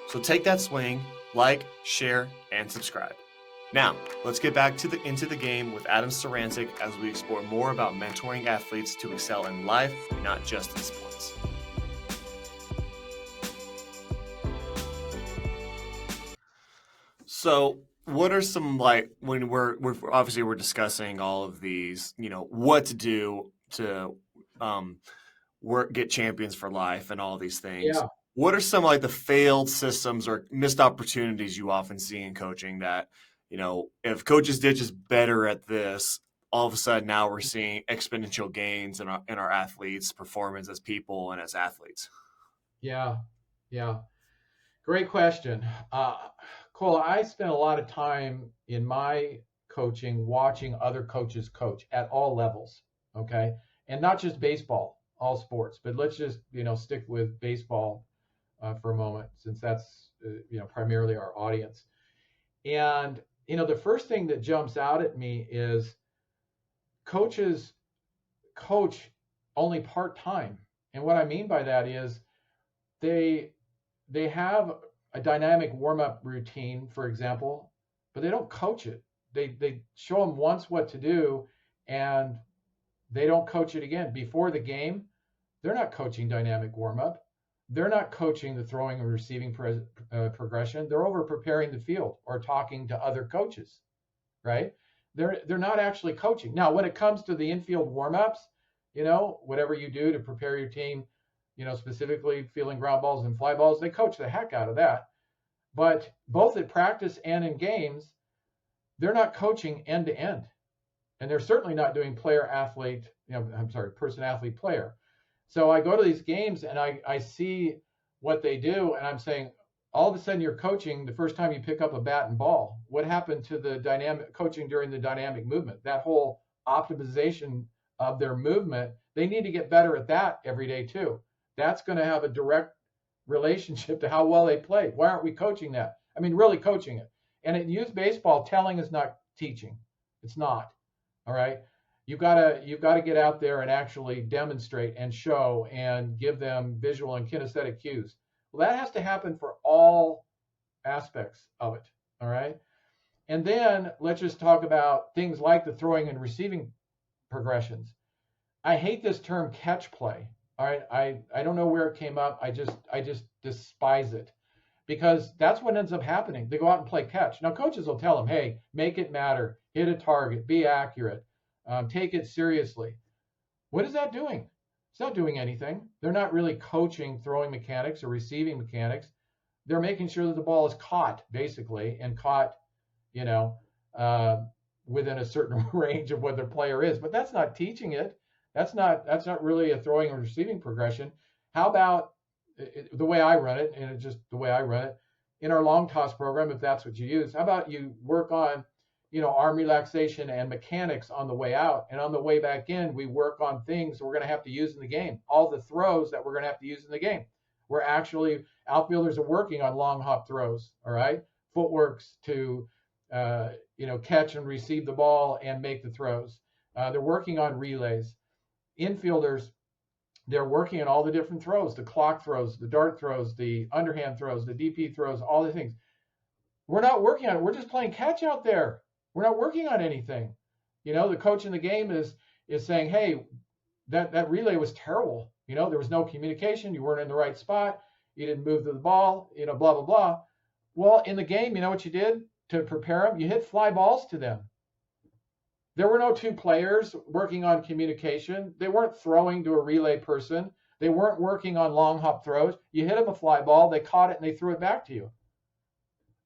So take that swing, like, share, and subscribe. Now, let's get back into the game with Adam Sarancik as we explore more about mentoring athletes to excel in life, not just in sports. So, what are some, like, when we're obviously we're discussing all of these, what to do to get champions for life and all these things. Yeah. What are some like the failed systems or missed opportunities you often see in coaching that, if coaches did just better at this, all of a sudden now we're seeing exponential gains in our athletes' performance as people and as athletes? Yeah. Great question. Cole, I spent a lot of time in my coaching watching other coaches coach at all levels, okay? And not just baseball, all sports, but let's just, stick with baseball for a moment, since that's, primarily our audience. And, the first thing that jumps out at me is coaches coach only part-time. And what I mean by that is they have a dynamic warm-up routine, for example, but they don't coach it. They show them once what to do, and they don't coach it again. Before the game, they're not coaching dynamic warm-up. They're not coaching the throwing and receiving progression. They're over preparing the field or talking to other coaches, right? They're not actually coaching. Now, when it comes to the infield warm-ups, whatever you do to prepare your team, specifically fielding ground balls and fly balls, they coach the heck out of that. But both at practice and in games, they're not coaching end to end. And they're certainly not doing person, athlete, player. So I go to these games and I see what they do, and I'm saying, all of a sudden you're coaching the first time you pick up a bat and ball. What happened to the dynamic coaching during the dynamic movement? That whole optimization of their movement, they need to get better at that every day too. That's going to have a direct relationship to how well they play. Why aren't we coaching that? I mean, really coaching it. And in youth baseball, telling is not teaching. It's not. All right. You've got to get out there and actually demonstrate and show and give them visual and kinesthetic cues. Well, that has to happen for all aspects of it. All right. And then let's just talk about things like the throwing and receiving progressions. I hate this term catch play. All right. I don't know where it came up. I just despise it, because that's what ends up happening. They go out and play catch. Now, coaches will tell them, hey, make it matter, hit a target, be accurate, take it seriously. What is that doing? It's not doing anything. They're not really coaching throwing mechanics or receiving mechanics. They're making sure that the ball is caught, basically, and caught, within a certain range of what their player is. But that's not teaching it. That's not really a throwing or receiving progression. How about the way I run it, and it's just the way I run it, in our long toss program, if that's what you use? How about you work on, arm relaxation and mechanics on the way out, and on the way back in, we work on things we're going to have to use in the game, all the throws that we're going to have to use in the game. We're actually, outfielders are working on long hop throws, all right? Footworks to, catch and receive the ball and make the throws. They're working on relays. Infielders, they're working on all the different throws, the clock throws, the dart throws, the underhand throws, the DP throws, all the things. We're not working on it. We're just playing catch out there. We're not working on anything. The coach in the game is saying, hey, that relay was terrible. There was no communication. You weren't in the right spot. You didn't move to the ball, blah, blah, blah. Well, in the game, you know what you did to prepare them? You hit fly balls to them. There were no two players working on communication. They weren't throwing to a relay person. They weren't working on long hop throws. You hit them a fly ball, they caught it, and they threw it back to you.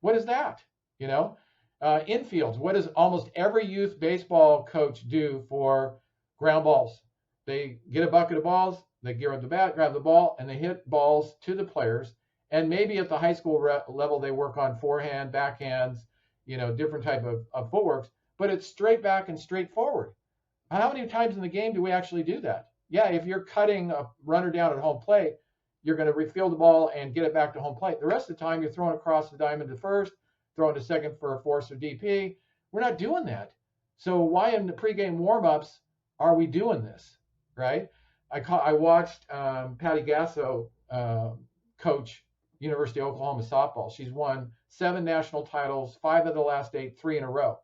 What is that? Infields, what does almost every youth baseball coach do for ground balls? They get a bucket of balls, they gear up the bat, grab the ball, and they hit balls to the players. And maybe at the high school level, they work on forehand, backhands, different type of footworks. But it's straight back and straight forward. How many times in the game do we actually do that? Yeah, if you're cutting a runner down at home plate, you're going to refield the ball and get it back to home plate. The rest of the time, you're throwing across the diamond to first, throwing to second for a force or DP. We're not doing that. So why in the pregame warmups are we doing this, right? I watched Patty Gasso coach University of Oklahoma softball. She's won 7 national titles, 5 of the last 8, 3 in a row.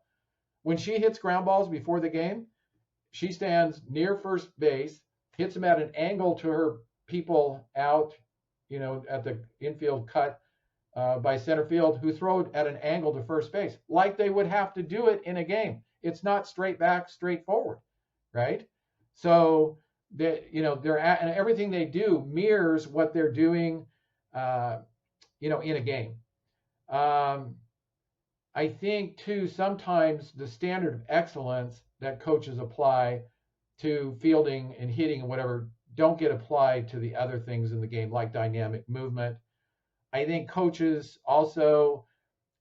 When she hits ground balls before the game, she stands near first base, hits them at an angle to her people out, at the infield cut by center field, who throw it at an angle to first base, like they would have to do it in a game. It's not straight back, straight forward, right? So they're and everything they do mirrors what they're doing, in a game. I think too sometimes the standard of excellence that coaches apply to fielding and hitting and whatever don't get applied to the other things in the game, like dynamic movement. I think coaches also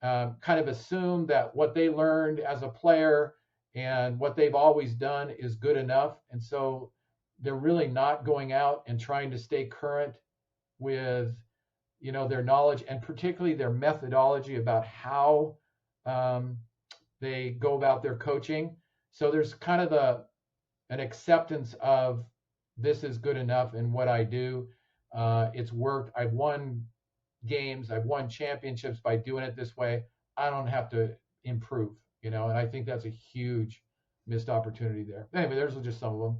kind of assume that what they learned as a player and what they've always done is good enough. And so they're really not going out and trying to stay current with, their knowledge and particularly their methodology about how they go about their coaching. So there's kind of an acceptance of this is good enough in what I do. It's worked. I've won games. I've won championships by doing it this way. I don't have to improve, and I think that's a huge missed opportunity there. Anyway, there's just some of them.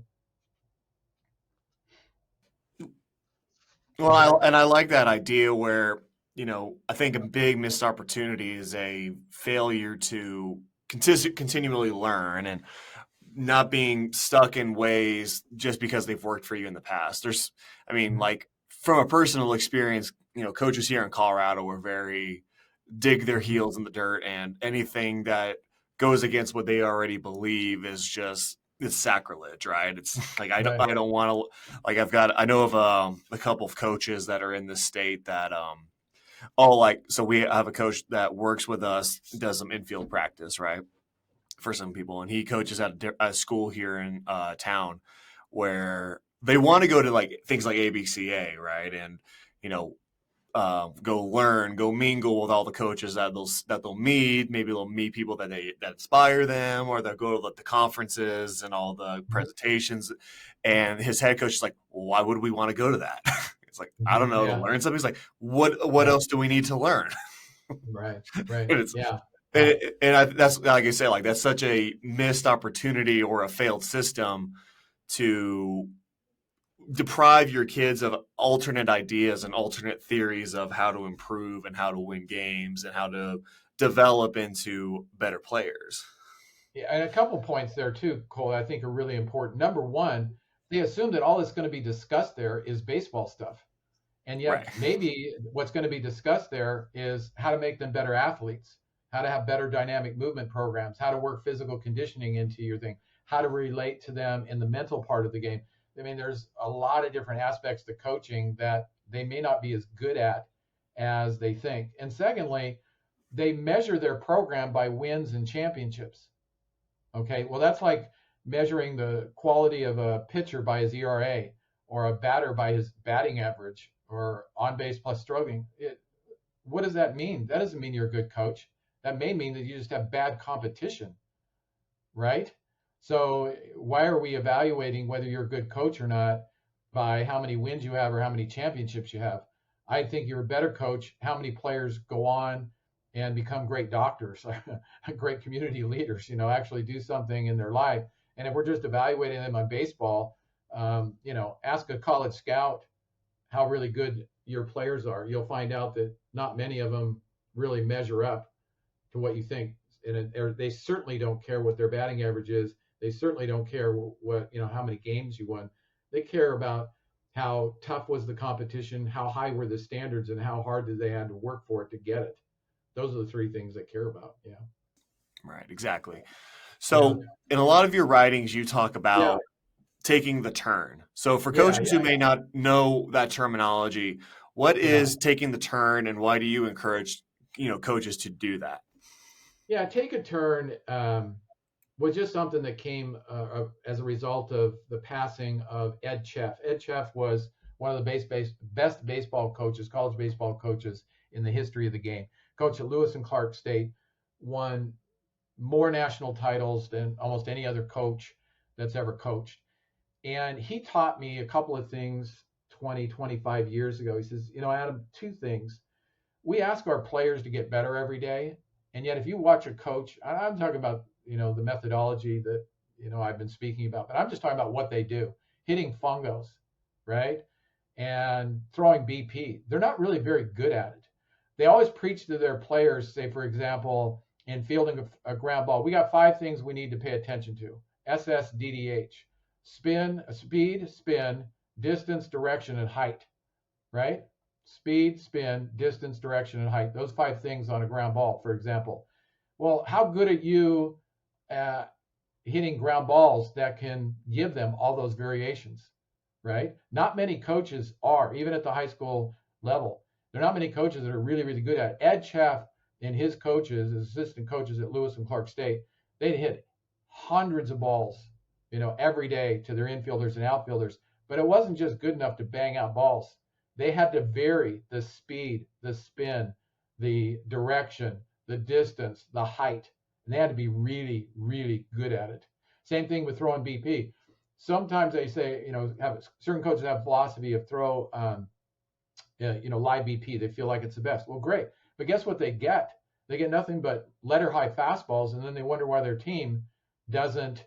Well, I like that idea where, I think a big missed opportunity is a failure to continually learn and not being stuck in ways just because they've worked for you in the past. Like from a personal experience, coaches here in Colorado are very dig their heels in the dirt, and anything that goes against what they already believe is just, it's sacrilege, right? It's like I don't want to, like I know of a couple of coaches that are in this state that so we have a coach that works with us, does some infield practice, right, for some people, and he coaches at a school here in town where they want to go to like things like ABCA, right, and go learn, go mingle with all the coaches that they'll meet. Maybe they'll meet people that inspire them, or they'll go to the conferences and all the presentations. And his head coach is like, well, why would we want to go to that? It's like, I don't know, to learn something. He's like, what else do we need to learn? Right. That's like I say, like that's such a missed opportunity or a failed system to deprive your kids of alternate ideas and alternate theories of how to improve and how to win games and how to develop into better players. Yeah, and a couple points there too, Cole, I think are really important. Number one, they assume that all that's going to be discussed there is baseball stuff. And yet maybe what's going to be discussed there is how to make them better athletes, how to have better dynamic movement programs, how to work physical conditioning into your thing, how to relate to them in the mental part of the game. I mean, there's a lot of different aspects to coaching that they may not be as good at as they think. And secondly, they measure their program by wins and championships. Okay, well, that's like measuring the quality of a pitcher by his ERA or a batter by his batting average or on base plus slugging. What does that mean? That doesn't mean you're a good coach. That may mean that you just have bad competition, right? So why are we evaluating whether you're a good coach or not by how many wins you have or how many championships you have? I think you're a better coach how many players go on and become great doctors, great community leaders, actually do something in their life. And if we're just evaluating them on baseball, ask a college scout how really good your players are. You'll find out that not many of them really measure up to what you think. And they certainly don't care what their batting average is. They certainly don't care what how many games you won. They care about how tough was the competition, how high were the standards, and how hard did they have to work for it to get it. Those are the three things they care about. Yeah. Right. Exactly. So in a lot of your writings, you talk about taking the turn. So for coaches who may not know that terminology, what is taking the turn, and why do you encourage coaches to do that? Yeah, take a turn. was just something that came as a result of the passing of Ed Cheff. Ed Cheff was one of the best baseball coaches, college baseball coaches in the history of the game. Coached at Lewis and Clark State, won more national titles than almost any other coach that's ever coached. And he taught me a couple of things 20, 25 years ago. He says, Adam, two things. We ask our players to get better every day. And yet if you watch a coach, I'm talking about, the methodology that, I've been speaking about, but I'm just talking about what they do. Hitting fungos, right? And throwing BP. They're not really very good at it. They always preach to their players, say, for example, in fielding a ground ball, we got 5 things we need to pay attention to. SSDDH. Speed, spin, distance, direction, and height, right? Speed, spin, distance, direction, and height. Those 5 things on a ground ball, for example. Well, how good are you at hitting ground balls that can give them all those variations, right? Not many coaches are, even at the high school level. There are not many coaches that are really, really good at it. Ed Cheff and his coaches, his assistant coaches at Lewis and Clark State, they'd hit hundreds of balls, every day to their infielders and outfielders. But it wasn't just good enough to bang out balls. They had to vary the speed, the spin, the direction, the distance, the height. And they had to be really, really good at it. Same thing with throwing BP. Sometimes they say, certain coaches have a philosophy of throw, live BP. They feel like it's the best. Well, great. But guess what they get? They get nothing but letter high fastballs, and then they wonder why their team doesn't,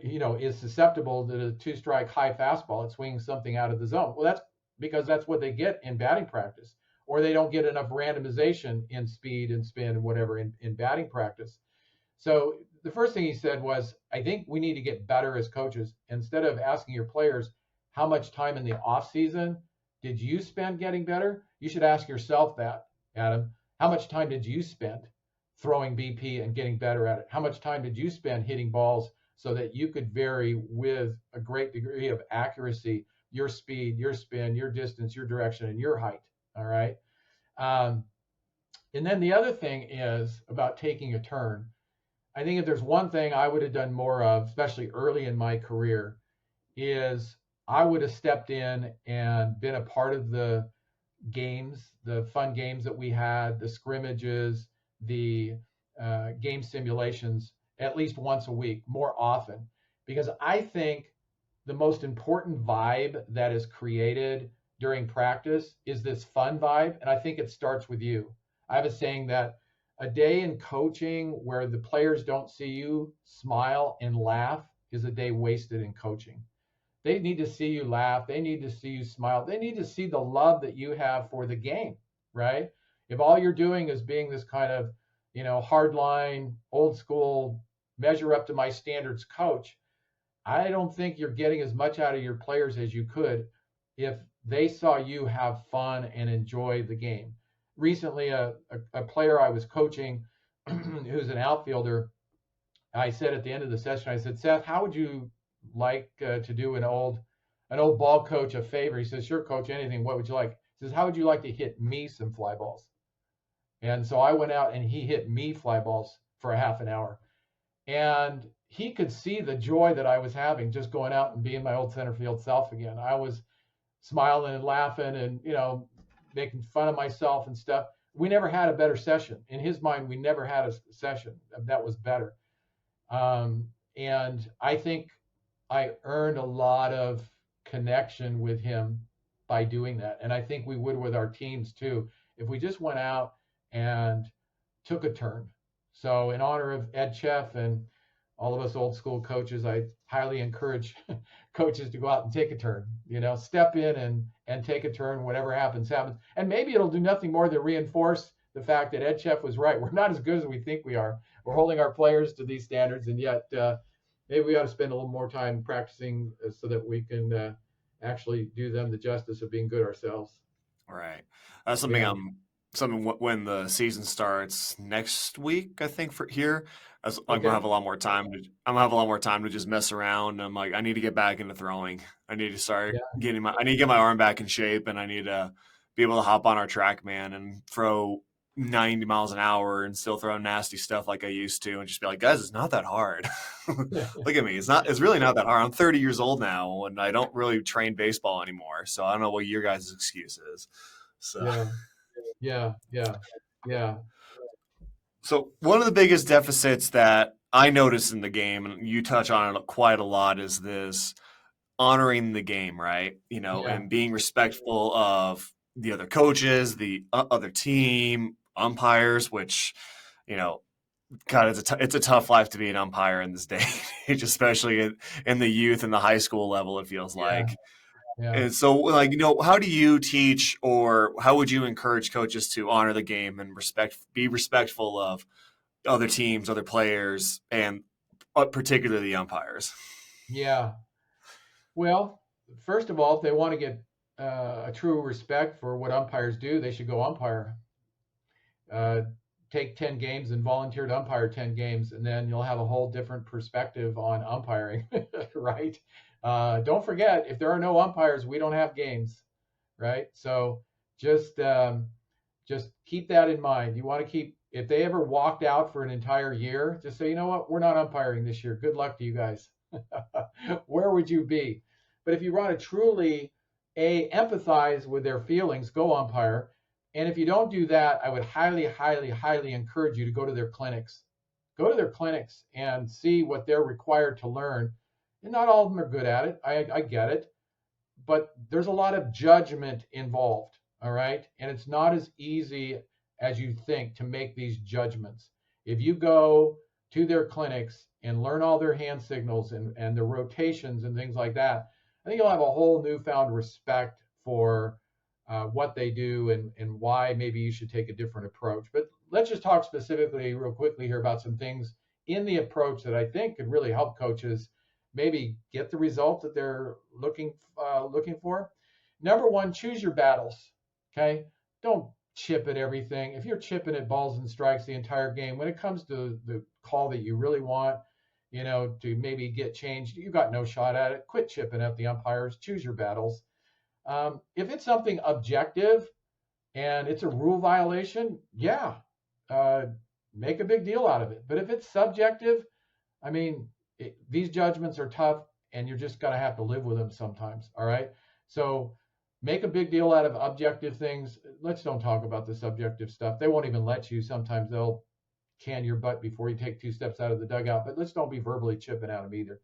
is susceptible to the 2-strike high fastball. It's swinging something out of the zone. Well, that's because that's what they get in batting practice, or they don't get enough randomization in speed and spin and whatever in batting practice. So the first thing he said was, I think we need to get better as coaches. Instead of asking your players, how much time in the off season did you spend getting better? You should ask yourself that, Adam. How much time did you spend throwing BP and getting better at it? How much time did you spend hitting balls so that you could vary with a great degree of accuracy your speed, your spin, your distance, your direction, and your height? All right. And then the other thing is about taking a turn. I think if there's one thing I would have done more of, especially early in my career, is I would have stepped in and been a part of the games, the fun games that we had, the scrimmages, the game simulations, at least once a week, more often. Because I think the most important vibe that is created during practice is this fun vibe. And I think it starts with you. I have a saying that a day in coaching where the players don't see you smile and laugh is a day wasted in coaching. They need to see you laugh. They need to see you smile. They need to see the love that you have for the game, right? If all you're doing is being this kind of, hardline, old school, measure up to my standards coach, I don't think you're getting as much out of your players as you could if they saw you have fun and enjoy the game. Recently, a player I was coaching who's an outfielder, I said at the end of the session, I said, Seth, how would you like to do an old ball coach a favor? He says, sure, coach, anything. What would you like? He says, how would you like to hit me some fly balls? And so I went out and he hit me fly balls for a half an hour. And he could see the joy that I was having just going out and being my old center field self again. I was smiling and laughing and, making fun of myself and stuff. We never had a better session. In his mind, we never had a session that was better. And I think I earned a lot of connection with him by doing that. And I think we would with our teams too, if we just went out and took a turn. So in honor of Ed Cheff and all of us old school coaches, I highly encourage coaches to go out and take a turn, step in and take a turn. Whatever happens. And maybe it'll do nothing more than reinforce the fact that Ed Cheff was right. We're not as good as we think we are. We're holding our players to these standards, and yet maybe we ought to spend a little more time practicing so that we can actually do them the justice of being good ourselves. All right. That's something when the season starts next week, I think for here, I'm gonna have a lot more time. I'm gonna have a lot more time to just mess around. I'm like, I need to get back into throwing. I need to start I need to get my arm back in shape, and I need to be able to hop on our track, man, and throw 90 miles an hour and still throw nasty stuff like I used to, and just be like, guys, it's not that hard. Look at me. It's really not that hard. I'm 30 years old now and I don't really train baseball anymore. So I don't know what your guys' excuse is. So Yeah. So one of the biggest deficits that I notice in the game, and you touch on it quite a lot, is this honoring the game, right? Yeah. And being respectful of the other coaches, the other team, umpires, which, God, it's a tough life to be an umpire in this day and age, especially in the youth and the high school level, it feels Yeah. like. Yeah. And so, like, how do you teach, or how would you encourage coaches to honor the game and be respectful of other teams, other players, and particularly the umpires? Yeah. Well, first of all, if they want to get a true respect for what umpires do, they should go umpire. Uh, Take 10 games and volunteer to umpire 10 games, and then you'll have a whole different perspective on umpiring, right? Don't forget, if there are no umpires, we don't have games, right? So just keep that in mind. You want to keep, if they ever walked out for an entire year, just say, you know what, we're not umpiring this year. Good luck to you guys. Where would you be? But if you want to truly empathize with their feelings, go umpire. And if you don't do that, I would highly, highly, highly encourage you to go to their clinics. Go to their clinics and see what they're required to learn. And not all of them are good at it. I get it. But there's a lot of judgment involved. All right. And it's not as easy as you think to make these judgments. If you go to their clinics and learn all their hand signals and their rotations and things like that, I think you'll have a whole newfound respect for what they do and why maybe you should take a different approach. But let's just talk specifically real quickly here about some things in the approach that I think could really help coaches maybe get the results that they're looking for. Number one, choose your battles. Okay, don't chip at everything. If you're chipping at balls and strikes the entire game, when it comes to the call that you really want, to maybe get changed, you got no shot at it. Quit chipping at the umpires. Choose your battles. If it's something objective and it's a rule violation, yeah, make a big deal out of it. But if it's subjective, I mean, these judgments are tough, and you're just going to have to live with them sometimes. All right. So make a big deal out of objective things. Let's don't talk about the subjective stuff. They won't even let you. Sometimes they'll can your butt before you take 2 steps out of the dugout. But let's don't be verbally chipping at them either.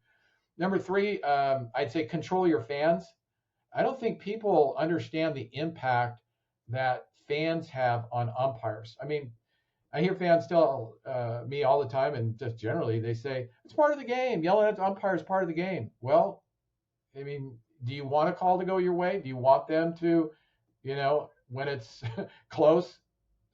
Number 3, I'd say control your fans. I don't think people understand the impact that fans have on umpires. I mean, I hear fans tell me all the time, and just generally, they say, it's part of the game. Yelling at the umpire is part of the game. Well, I mean, do you want a call to go your way? Do you want them to, when it's close,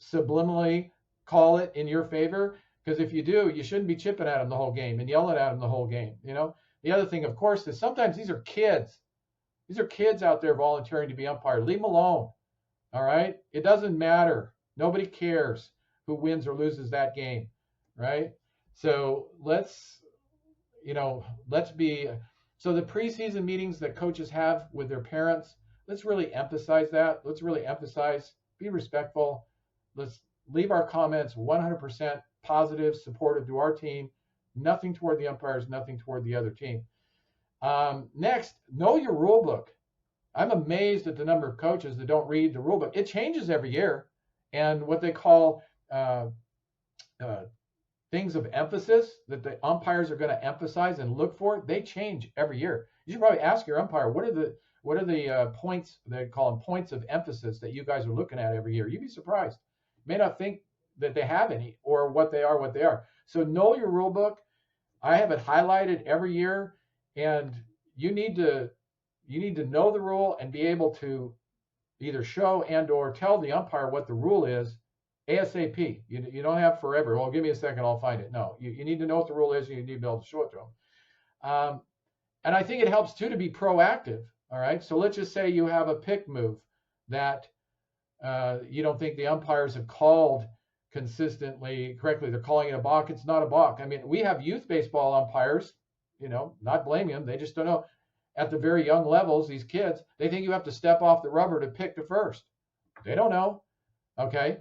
subliminally call it in your favor? Because if you do, you shouldn't be chipping at them the whole game and yelling at them the whole game. The other thing, of course, is sometimes these are kids. These are kids out there volunteering to be umpire. Leave them alone. All right? It doesn't matter. Nobody cares who wins or loses that game, right? So let's be, so the preseason meetings that coaches have with their parents, let's really emphasize that. Let's really emphasize, be respectful. Let's leave our comments 100% positive, supportive to our team. Nothing toward the umpires, nothing toward the other team. Next, know your rule book. I'm amazed at the number of coaches that don't read the rule book. It changes every year. And what they call things of emphasis that the umpires are going to emphasize and look for, they change every year. You should probably ask your umpire, what are the points, they call them points of emphasis, that you guys are looking at every year. You'd be surprised. You may not think that they have any, or what they are. So know your rule book. I have it highlighted every year, and you need to know the rule and be able to either show and or tell the umpire what the rule is ASAP. You don't have forever. Well, give me a second, I'll find it. No, you need to know what the rule is, and you need to be able to show it to them. And I think it helps too to be proactive. All right. So let's just say you have a pick move that you don't think the umpires have called consistently correctly. They're calling it a balk. It's not a balk. I mean, we have youth baseball umpires, not blaming them. They just don't know. At the very young levels, these kids, they think you have to step off the rubber to pick to first. They don't know. Okay.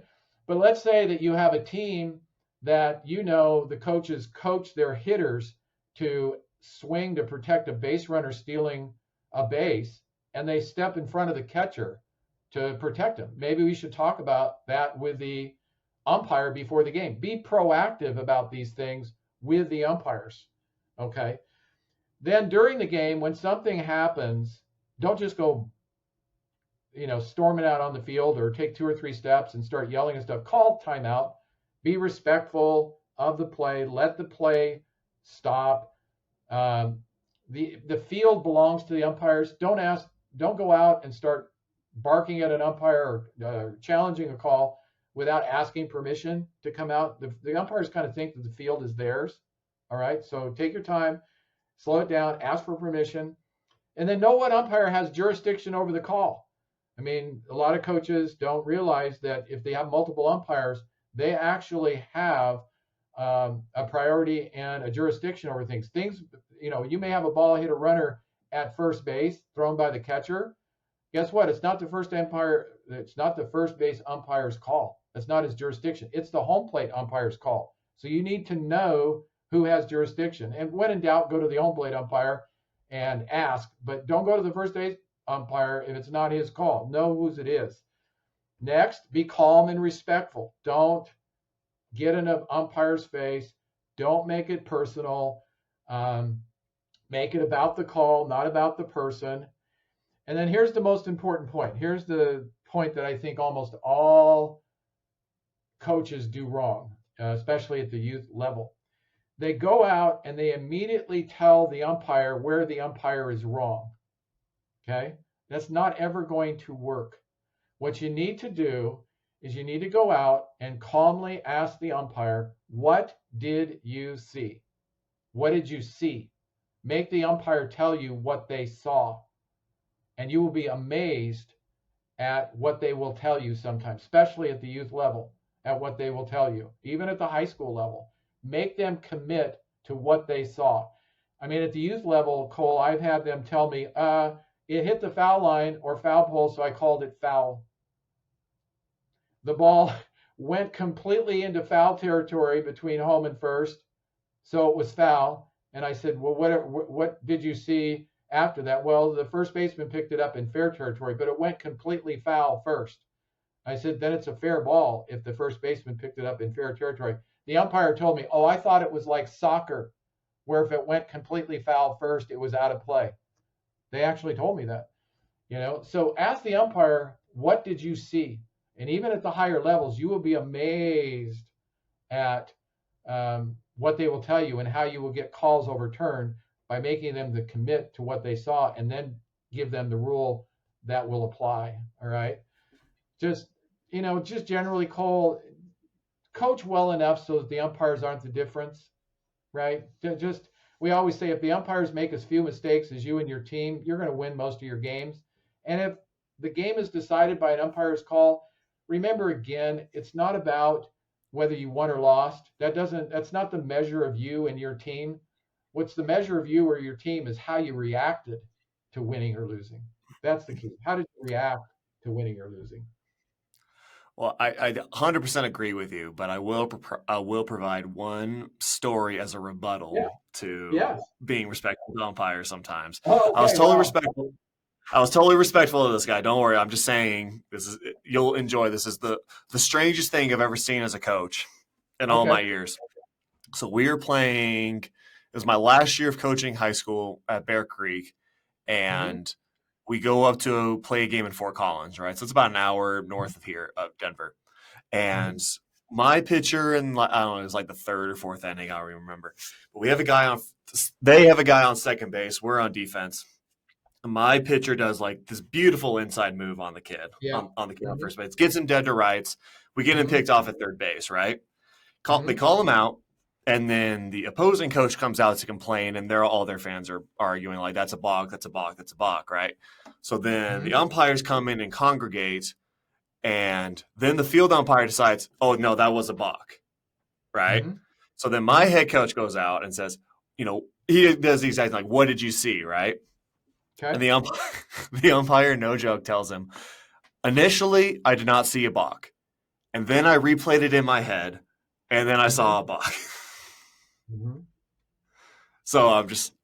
But let's say that you have a team that the coaches coach their hitters to swing to protect a base runner stealing a base, and they step in front of the catcher to protect him. Maybe we should talk about that with the umpire before the game. Be proactive about these things with the umpires, okay? Then during the game, when something happens, don't just go, storming out on the field or take 2 or 3 steps and start yelling and stuff. Call timeout. Be respectful of the play. Let the play stop. The field belongs to the umpires. Don't go out and start barking at an umpire or challenging a call without asking permission to come out. The umpires kind of think that the field is theirs. All right. So take your time, slow it down, ask for permission, and then know what umpire has jurisdiction over the call. I mean, a lot of coaches don't realize that if they have multiple umpires, they actually have a priority and a jurisdiction over things. You may have a ball hit a runner at first base thrown by the catcher. Guess what? It's not the first base umpire's call. That's not his jurisdiction. It's the home plate umpire's call. So you need to know who has jurisdiction. And when in doubt, go to the home plate umpire and ask. But don't go to the first base umpire if it's not his call. Know whose it is. Next, be calm and respectful. Don't get in an umpire's face. Don't make it personal. Make it about the call, not about the person. And then here's the most important point. Here's the point that I think almost all coaches do wrong, especially at the youth level. They go out and they immediately tell the umpire where the umpire is wrong. Okay? That's not ever going to work. What you need to do is you need to go out and calmly ask the umpire, what did you see? What did you see? Make the umpire tell you what they saw. And you will be amazed at what they will tell you sometimes, especially at the youth level, at what they will tell you, even at the high school level. Make them commit to what they saw. I mean, at the youth level, Cole, I've had them tell me, it hit the foul line or foul pole, so I called it foul. The ball went completely into foul territory between home and first, so it was foul. And I said, well, what did you see after that? Well, the first baseman picked it up in fair territory, but it went completely foul first. I said, then it's a fair ball if the first baseman picked it up in fair territory. The umpire told me, I thought it was like soccer, where if it went completely foul first, it was out of play. They actually told me that, So ask the umpire, what did you see? And even at the higher levels, you will be amazed at what they will tell you and how you will get calls overturned by making them to commit to what they saw and then give them the rule that will apply. All right. Just generally, Cole, coach well enough so that the umpires aren't the difference, right? We always say if the umpires make as few mistakes as you and your team, you're going to win most of your games. And if the game is decided by an umpire's call, remember again, it's not about whether you won or lost. That's not the measure of you and your team. What's the measure of you or your team is how you reacted to winning or losing. That's the key. How did you react to winning or losing? Well, I 100% agree with you, but I will provide one story as a rebuttal to being respectful to umpires sometimes. Oh, okay, I was totally respectful. I was totally respectful of this guy. Don't worry. I'm just saying you'll enjoy this. Is the strangest thing I've ever seen as a coach in all my years. So we were playing. It was my last year of coaching high school at Bear Creek, and we go up to play a game in Fort Collins, right? So it's about an hour north of here, of Denver. And my pitcher, I don't know, it was like the third or fourth inning, I don't even remember. But they have a guy on second base. We're on defense. My pitcher does like this beautiful inside move on the kid, on the kid on first base. Gets him dead to rights. We get him picked off at third base, right? They call him out. And then the opposing coach comes out to complain, and all their fans are arguing like, that's a balk, that's a balk, that's a balk, right? So then the umpires come in and congregate, and then the field umpire decides, oh, no, that was a balk, right? So then my head coach goes out and says, he does the exact like, what did you see, right? Okay. And the umpire, no joke, tells him, initially, I did not see a balk. And then I replayed it in my head, and then I Mm-hmm. saw a balk. Mm-hmm. So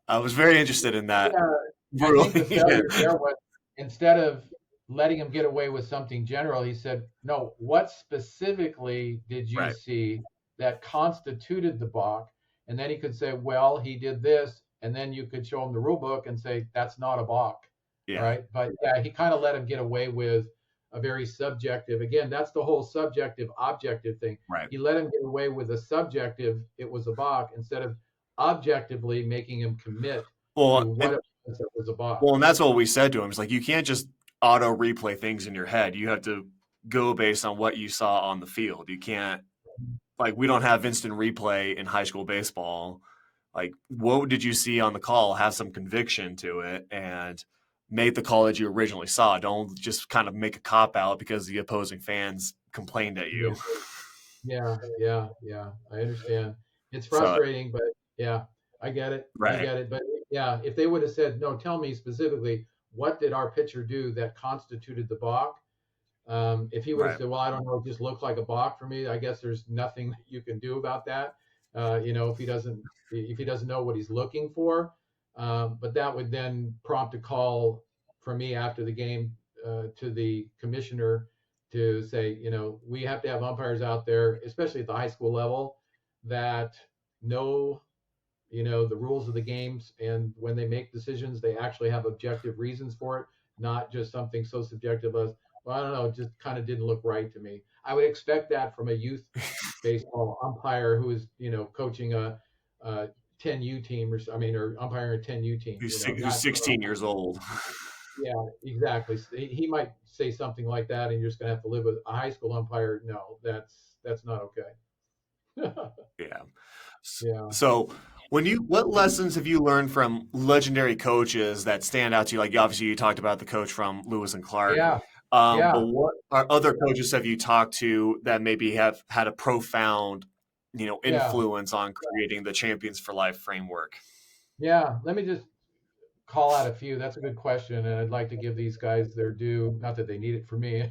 I was very interested in that Yeah, I think the ruling. failure there was, instead of letting him get away with something general, he said, no, what specifically did you Right. see that constituted the balk? And then he could say, well, he did this. And then you could show him the rule book and say, that's not a balk. All Yeah. right. But yeah, he kind of let him get away with a very subjective, again, that's the whole subjective objective thing. Right. He let him get away with a subjective, it was a balk, instead of objectively making him commit to Well, what it was that was a balk. and that's what we said to him. It's like you can't just auto replay things in your head. You have to go based on what you saw on the field. You can't, like, we don't have instant replay in high school baseball. Like, what did you see on the call? Have some conviction to it and make the call that you originally saw. Don't just kind of make a cop out because the opposing fans complained at Yeah, you. yeah. I understand. It's So, frustrating, but yeah, I get it. I right, get it. But yeah, if they would have said, no, tell me specifically, what did our pitcher do that constituted the balk? If he would have right. said, well, I don't know, it just looked like a balk for me, I guess there's nothing that you can do about that. If he doesn't know what he's looking for. But that would then prompt a call from me after the game to the commissioner to say, we have to have umpires out there, especially at the high school level, that know the rules of the games, and when they make decisions they actually have objective reasons for it, not just something so subjective as, well, I don't know, it just kind of didn't look right to me. I would expect that from a youth baseball umpire who is coaching a 10U team, or umpiring a 10U team, Who's not 16 years old. yeah, exactly. He might say something like that and you're just going to have to live with a high school umpire. No, that's not okay. Yeah. Yeah. So, what lessons have you learned from legendary coaches that stand out to you? Like, obviously, you talked about the coach from Lewis and Clark, Yeah. but Yeah. what are other coaches have you talked to that maybe have had a profound, Yeah. influence on creating the Champions for Life framework? Yeah. Let me just call out a few. That's a good question, and I'd like to give these guys their due. Not that they need it for me,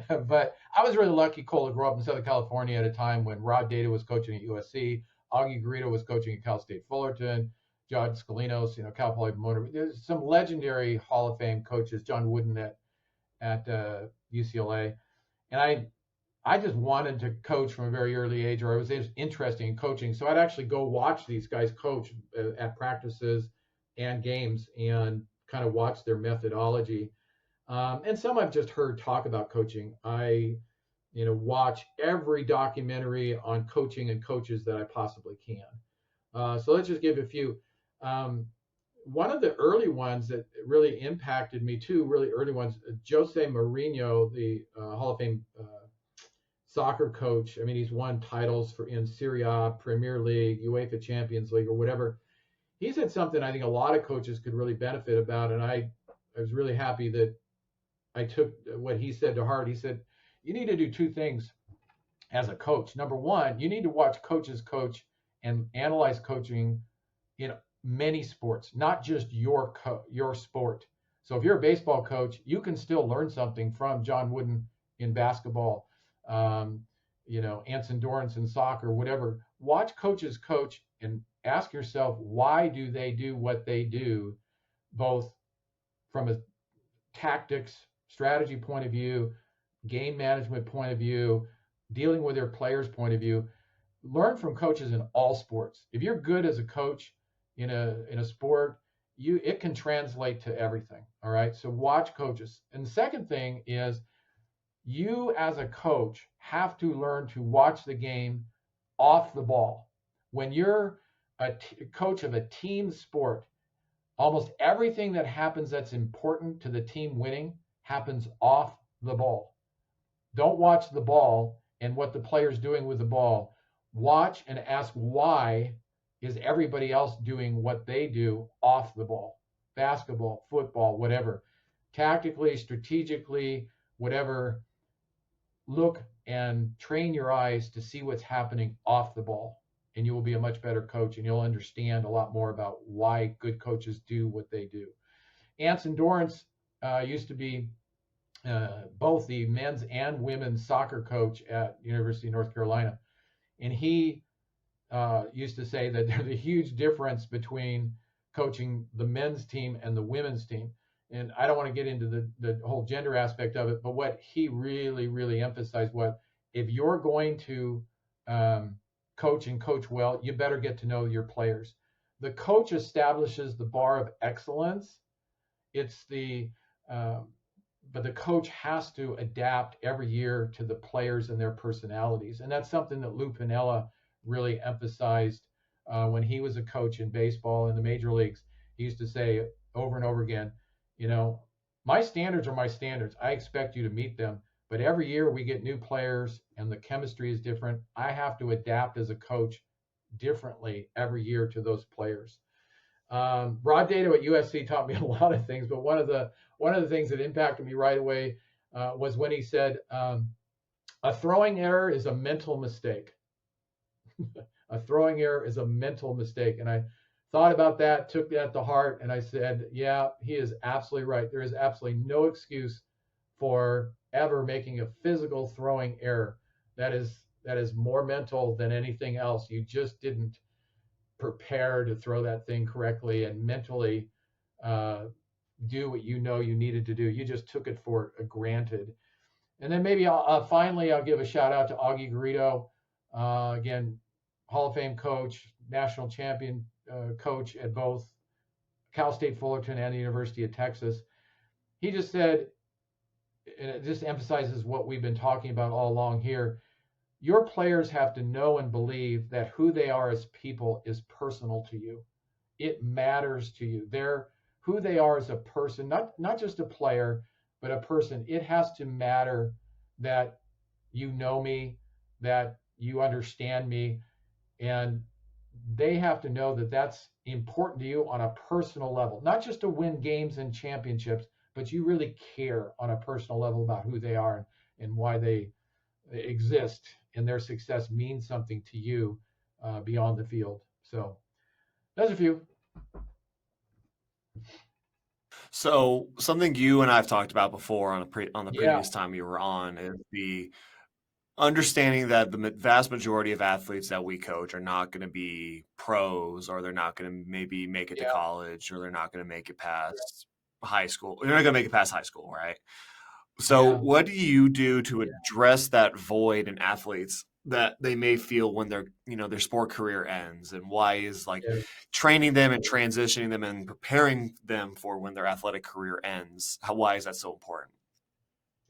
but I was really lucky, Cole, to grow up in Southern California at a time when Rod Data was coaching at USC, Augie Garrido was coaching at Cal State Fullerton, John Scalinos, Cal Poly Pomona. There's some legendary Hall of Fame coaches, John Wooden at UCLA, and I just wanted to coach from a very early age, or I was interested in coaching. So I'd actually go watch these guys coach at practices and games and kind of watch their methodology. And some I've just heard talk about coaching. I, watch every documentary on coaching and coaches that I possibly can. So let's just give a few. Um, One of the early ones that really impacted me, too, really early ones, Jose Mourinho, the Hall of Fame soccer coach. I mean, he's won titles in Serie A, Premier League, UEFA Champions League, or whatever. He said something I think a lot of coaches could really benefit about, and I was really happy that I took what he said to heart. He said, you need to do two things as a coach. Number one, you need to watch coaches coach and analyze coaching in many sports, not just your sport. So if you're a baseball coach, you can still learn something from John Wooden in basketball, um, Anson Dorrance in soccer, whatever. Watch coaches coach and ask yourself, why do they do what they do, both from a tactics, strategy point of view, game management point of view, dealing with their players point of view. Learn from coaches in all sports. If you're good as a coach in a sport, it can translate to everything. All right. So watch coaches. And the second thing is, you as a coach have to learn to watch the game off the ball. When you're a coach of a team sport, almost everything that happens that's important to the team winning happens off the ball. Don't watch the ball and what the player's doing with the ball. Watch and ask, why is everybody else doing what they do off the ball? Basketball, football, whatever. Tactically, strategically, whatever. Look and train your eyes to see what's happening off the ball, and you will be a much better coach, and you'll understand a lot more about why good coaches do what they do. Anson Dorrance used to be both the men's and women's soccer coach at University of North Carolina, and he used to say that there's a huge difference between coaching the men's team and the women's team. And I don't want to get into the whole gender aspect of it, but what he really, really emphasized was, if you're going to coach and coach well, you better get to know your players. The coach establishes the bar of excellence. It's but the coach has to adapt every year to the players and their personalities. And that's something that Lou Piniella really emphasized when he was a coach in baseball in the major leagues. He used to say over and over again, my standards are my standards. I expect you to meet them. But every year we get new players and the chemistry is different. I have to adapt as a coach differently every year to those players. Rod Dado at USC taught me a lot of things, but one of the things that impacted me right away was when he said, a throwing error is a mental mistake. A throwing error is a mental mistake. And I thought about that, took that to heart, and I said, yeah, he is absolutely right. There is absolutely no excuse for ever making a physical throwing error. That is more mental than anything else. You just didn't prepare to throw that thing correctly and mentally do what you needed to do. You just took it for granted. And then maybe finally I'll give a shout out to Augie Garrido, again, Hall of Fame coach, national champion coach at both Cal State Fullerton and the University of Texas. He just said, and it just emphasizes what we've been talking about all along here, your players have to know and believe that who they are as people is personal to you. It matters to you. Who they are as a person, not just a player, but a person. It has to matter that you know me, that you understand me, and they have to know that that's important to you on a personal level, not just to win games and championships, but you really care on a personal level about who they are and why they exist, and their success means something to you beyond the field. So those are a few. So something you and I've talked about before on the Yeah, previous time you were on is the understanding that the vast majority of athletes that we coach are not going to be pros, or they're not going to maybe make it to yeah, college, or they're not going to make it past high school. They're not going to make it past high school, right? So yeah, what do you do to address that void in athletes that they may feel when their sport career ends? And why is yeah, training them and transitioning them and preparing them for when their athletic career ends? Why is that so important?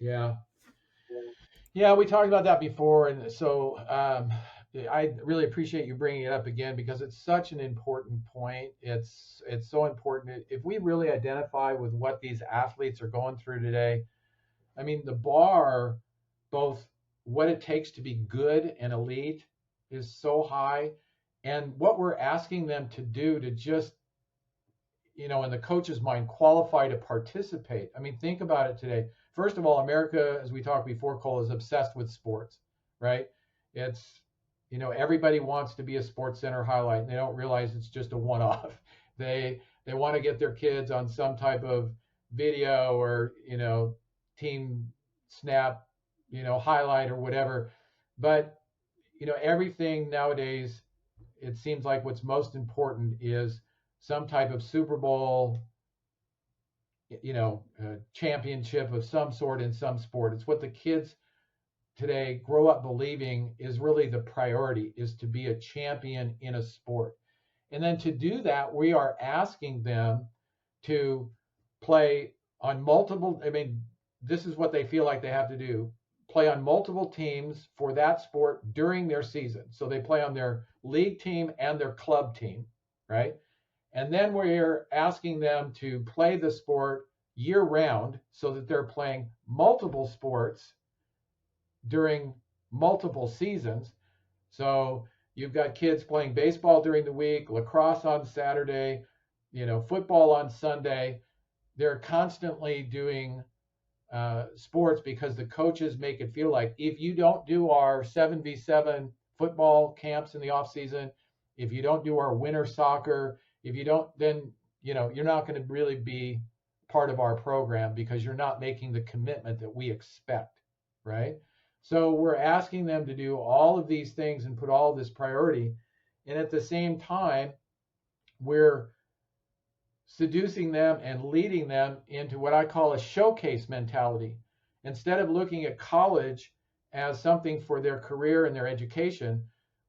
yeah. Yeah, we talked about that before, and so I really appreciate you bringing it up again because it's such an important point. It's so important. If we really identify with what these athletes are going through today, I mean, the bar, both what it takes to be good and elite, is so high, and what we're asking them to do to just, in the coach's mind, qualify to participate. I mean, think about it today. First of all, America, as we talked before, Cole, is obsessed with sports, right? It's, everybody wants to be a Sports Center highlight, and they don't realize it's just a one-off. They want to get their kids on some type of video or, team snap, highlight or whatever. But, everything nowadays, it seems like what's most important is some type of Super Bowl, championship of some sort in some sport. It's what the kids today grow up believing is really the priority, is to be a champion in a sport. And then to do that, we are asking them to play on multiple, this is what they feel like they have to do, play on multiple teams for that sport during their season. So they play on their league team and their club team, right? And then we're asking them to play the sport year round so that they're playing multiple sports during multiple seasons. So you've got kids playing baseball during the week, lacrosse on Saturday, football on Sunday. They're constantly doing sports because the coaches make it feel like if you don't do our 7v7 football camps in the off season, if you don't do our winter soccer, if you don't, then you're not going to really be part of our program because you're not making the commitment that we expect, right? So we're asking them to do all of these things and put all of this priority. And at the same time, we're seducing them and leading them into what I call a showcase mentality. Instead of looking at college as something for their career and their education,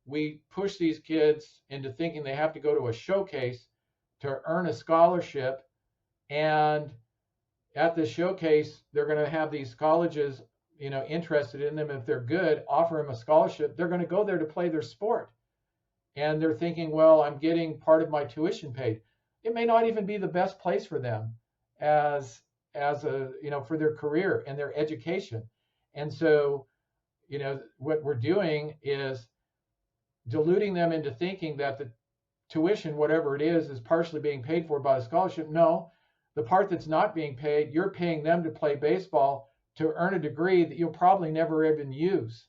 we push these kids into thinking they have to go to a showcase to earn a scholarship. And at the showcase, they're going to have these colleges, interested in them. If they're good, offer them a scholarship. They're going to go there to play their sport. And they're thinking, well, I'm getting part of my tuition paid. It may not even be the best place for them as for their career and their education. And so, what we're doing is deluding them into thinking that the tuition, whatever it is partially being paid for by the scholarship. No, the part that's not being paid, you're paying them to play baseball to earn a degree that you'll probably never even use,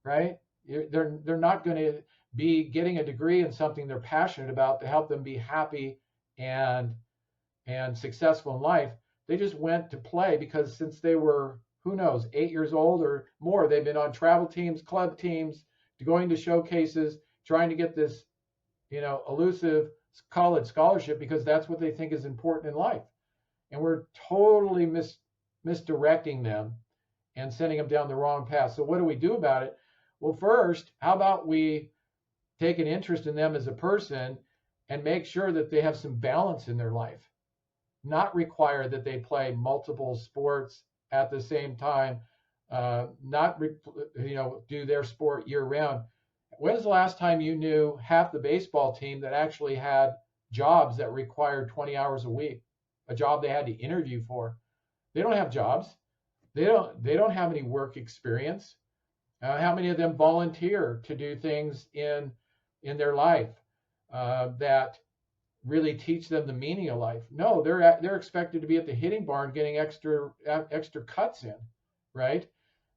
right? They're not going to be getting a degree in something they're passionate about to help them be happy and successful in life. They just went to play because since they were, 8 years old or more, they've been on travel teams, club teams, going to showcases, trying to get this, elusive college scholarship because that's what they think is important in life. And we're totally misdirecting them and sending them down the wrong path. So what do we do about it? Well, first, how about we take an interest in them as a person and make sure that they have some balance in their life, not require that they play multiple sports at the same time, not do their sport year round. When's the last time you knew half the baseball team that actually had jobs that required 20 hours a week, a job they had to interview for? They don't have jobs. They don't have any work experience. How many of them volunteer to do things in their life that really teach them the meaning of life? No, they're expected to be at the hitting barn getting extra cuts in, right?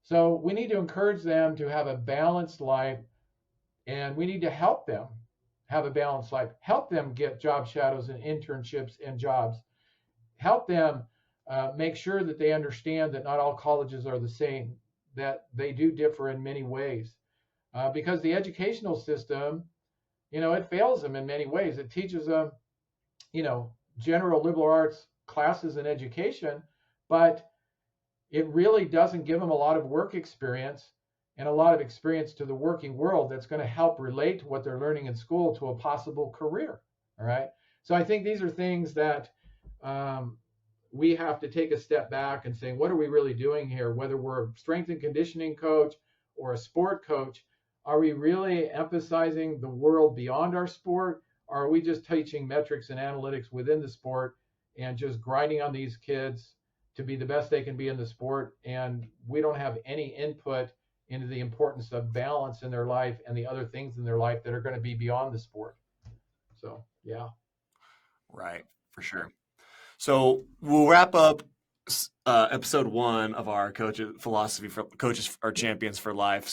So we need to encourage them to have a balanced life, and we need to help them have a balanced life. Help them get job shadows and internships and jobs. Help them make sure that they understand that not all colleges are the same, that they do differ in many ways, because the educational system, it fails them in many ways. It teaches them, general liberal arts classes in education, but it really doesn't give them a lot of work experience and a lot of experience to the working world that's going to help relate to what they're learning in school to a possible career. All right. So I think these are things that we have to take a step back and say, what are we really doing here? Whether we're a strength and conditioning coach or a sport coach, are we really emphasizing the world beyond our sport? Or are we just teaching metrics and analytics within the sport and just grinding on these kids to be the best they can be in the sport? And we don't have any input into the importance of balance in their life and the other things in their life that are going to be beyond the sport. So, yeah. Right, for sure. So we'll wrap up episode 1 of our Coaches are Champions for Life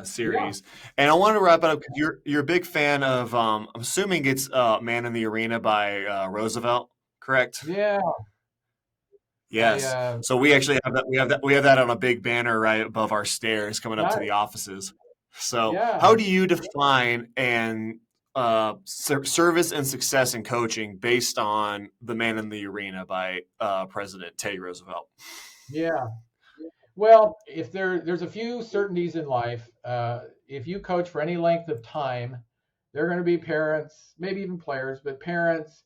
series. Yeah. And I want to wrap it up because you're a big fan of I'm assuming it's Man in the Arena by Roosevelt, correct? Yeah. Yes. So we actually have that. We have that on a big banner right above our stairs coming up to the offices. So how do you define service and success in coaching based on the Man in the Arena by President Teddy Roosevelt? Yeah. Well, if there's a few certainties in life. If you coach for any length of time, there are going to be parents, maybe even players, but parents,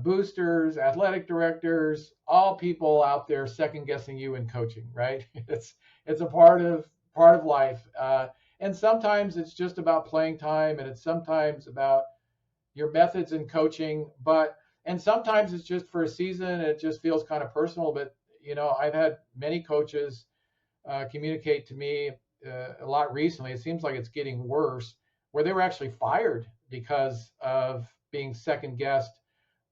boosters, athletic directors, all people out there second guessing you in coaching, right? It's a part of life. And sometimes it's just about playing time, and it's sometimes about your methods in coaching, and sometimes it's just for a season, and it just feels kind of personal. But, I've had many coaches communicate to me a lot recently. It seems like it's getting worse, where they were actually fired because of being second guessed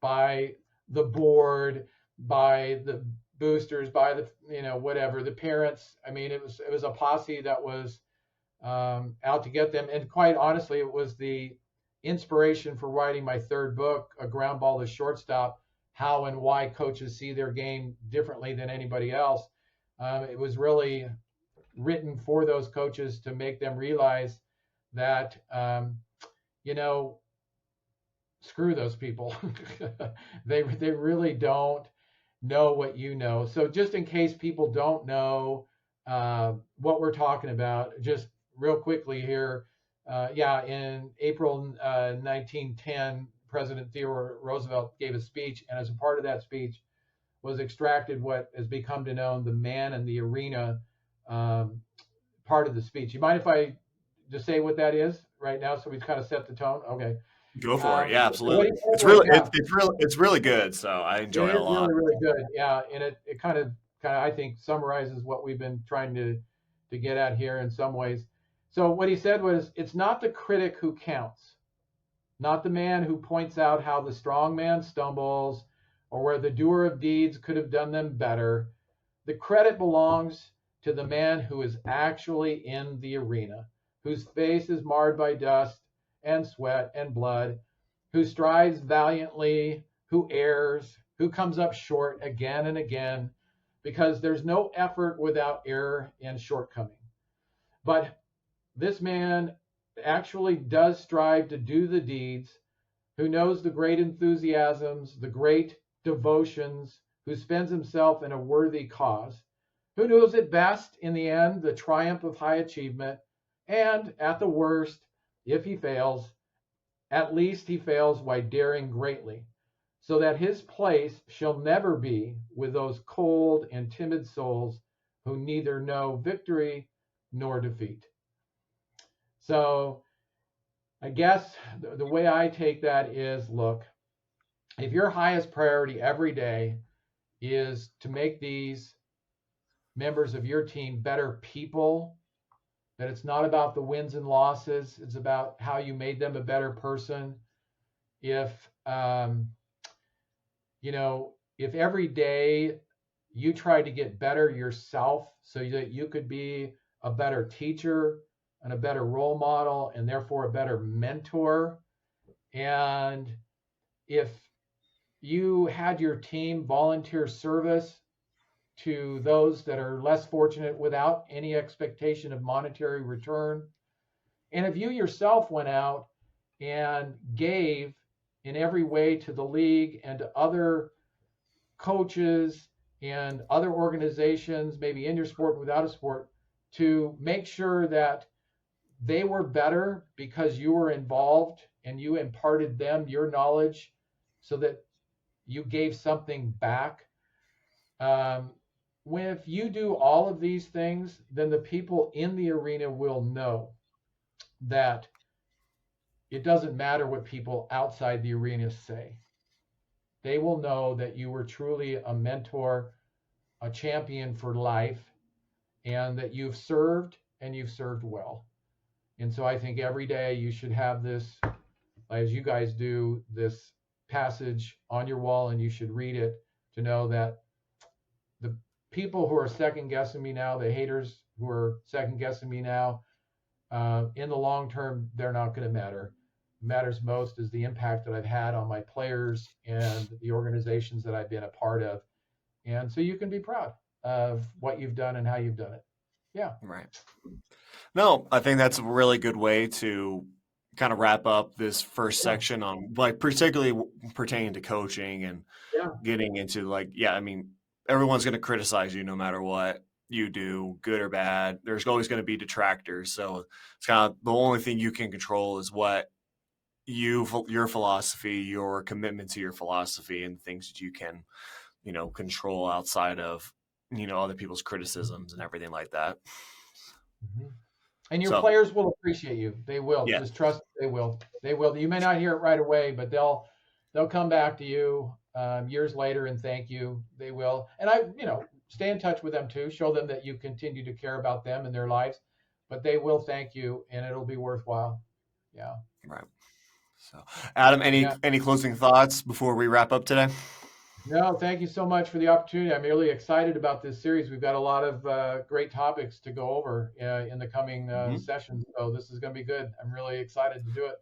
by the board, by the boosters, by the, whatever, the parents. I mean, it was a posse that was out to get them. And quite honestly, it was the inspiration for writing my third book, A Ground Ball to Shortstop, how and why coaches see their game differently than anybody else. It was really written for those coaches to make them realize that, screw those people. they really don't know what you know. So just in case people don't know what we're talking about, just real quickly here. In April 1910, President Theodore Roosevelt gave a speech, and as a part of that speech was extracted what has become to known the man in the arena part of the speech. You mind if I just say what that is right now, so we kind of set the tone? Okay. Go for it. Yeah, What absolutely. he said It's was, really it's really good. So I enjoy it it a is lot. really, really good. Yeah, and it kind of I think summarizes what we've been trying to get at here in some ways. So what he said was, it's not the critic who counts, not the man who points out how the strong man stumbles or where the doer of deeds could have done them better. The credit belongs to the man who is actually in the arena, whose face is marred by dust and sweat and blood, who strives valiantly, who errs, who comes up short again and again, because there's no effort without error and shortcoming. But this man actually does strive to do the deeds, who knows the great enthusiasms, the great devotions, who spends himself in a worthy cause, who knows it best in the end, the triumph of high achievement, and at the worst, if he fails, at least he fails while daring greatly, so that his place shall never be with those cold and timid souls who neither know victory nor defeat. So I guess the way I take that is, look, if your highest priority every day is to make these members of your team better people, that it's not about the wins and losses, it's about how you made them a better person. If if every day you try to get better yourself so that you could be a better teacher and a better role model and therefore a better mentor, and if you had your team volunteer service to those that are less fortunate without any expectation of monetary return, and if you yourself went out and gave in every way to the league and to other coaches and other organizations, maybe in your sport and without a sport, to make sure that they were better because you were involved and you imparted them your knowledge so that you gave something back. If you do all of these things, then the people in the arena will know that it doesn't matter what people outside the arena say. They will know that you were truly a mentor, a champion for life, and that you've served and you've served well. And so I think every day you should have this, as you guys do, this passage on your wall, and you should read it to know that the people who are second guessing me now, the haters who are second guessing me now, in the long term, they're not going to matter. What matters most is the impact that I've had on my players and the organizations that I've been a part of. And so you can be proud of what you've done and how you've done it. Yeah. Right. No, I think that's a really good way to kind of wrap up this first section on, like, particularly pertaining to coaching and getting into, like, everyone's going to criticize you no matter what you do, good or bad. There's always going to be detractors. So it's kind of the only thing you can control is what your philosophy, your commitment to your philosophy, and things that you can, control outside of, other people's criticisms and everything like that. Mm-hmm. And your players will appreciate you. They will. Yeah. Just trust they will. They will. You may not hear it right away, but they'll come back to you years later and thank you. They will. And stay in touch with them too. Show them that you continue to care about them and their lives. But they will thank you, and it'll be worthwhile. Yeah. Right. So, Adam, any closing thoughts before we wrap up today? No, thank you so much for the opportunity. I'm really excited about this series. We've got a lot of great topics to go over in the coming sessions. So this is going to be good. I'm really excited to do it.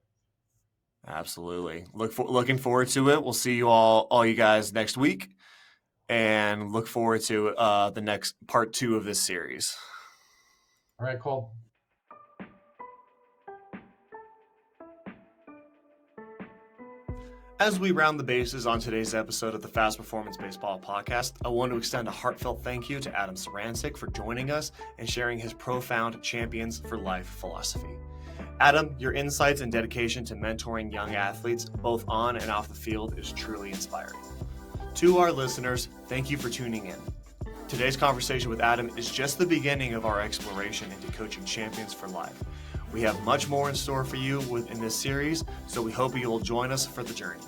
Absolutely. Looking forward to it. We'll see you all you guys next week, and look forward to the next part 2 of this series. All right, Cole. As we round the bases on today's episode of the Fast Performance Baseball Podcast, I want to extend a heartfelt thank you to Adam Sarancik for joining us and sharing his profound Champions for Life philosophy. Adam, your insights and dedication to mentoring young athletes, both on and off the field, is truly inspiring. To our listeners, thank you for tuning in. Today's conversation with Adam is just the beginning of our exploration into coaching champions for life. We have much more in store for you in this series, so we hope you will join us for the journey.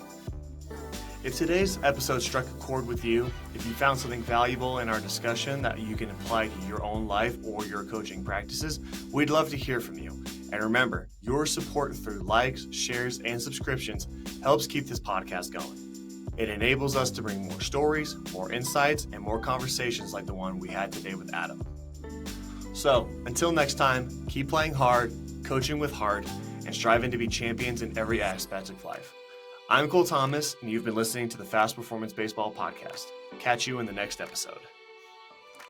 If today's episode struck a chord with you, if you found something valuable in our discussion that you can apply to your own life or your coaching practices, we'd love to hear from you. And remember, your support through likes, shares, and subscriptions helps keep this podcast going. It enables us to bring more stories, more insights, and more conversations like the one we had today with Adam. So, until next time, keep playing hard, coaching with heart, and striving to be champions in every aspect of life. I'm Cole Thomas, and you've been listening to the Fast Performance Baseball Podcast. Catch you in the next episode.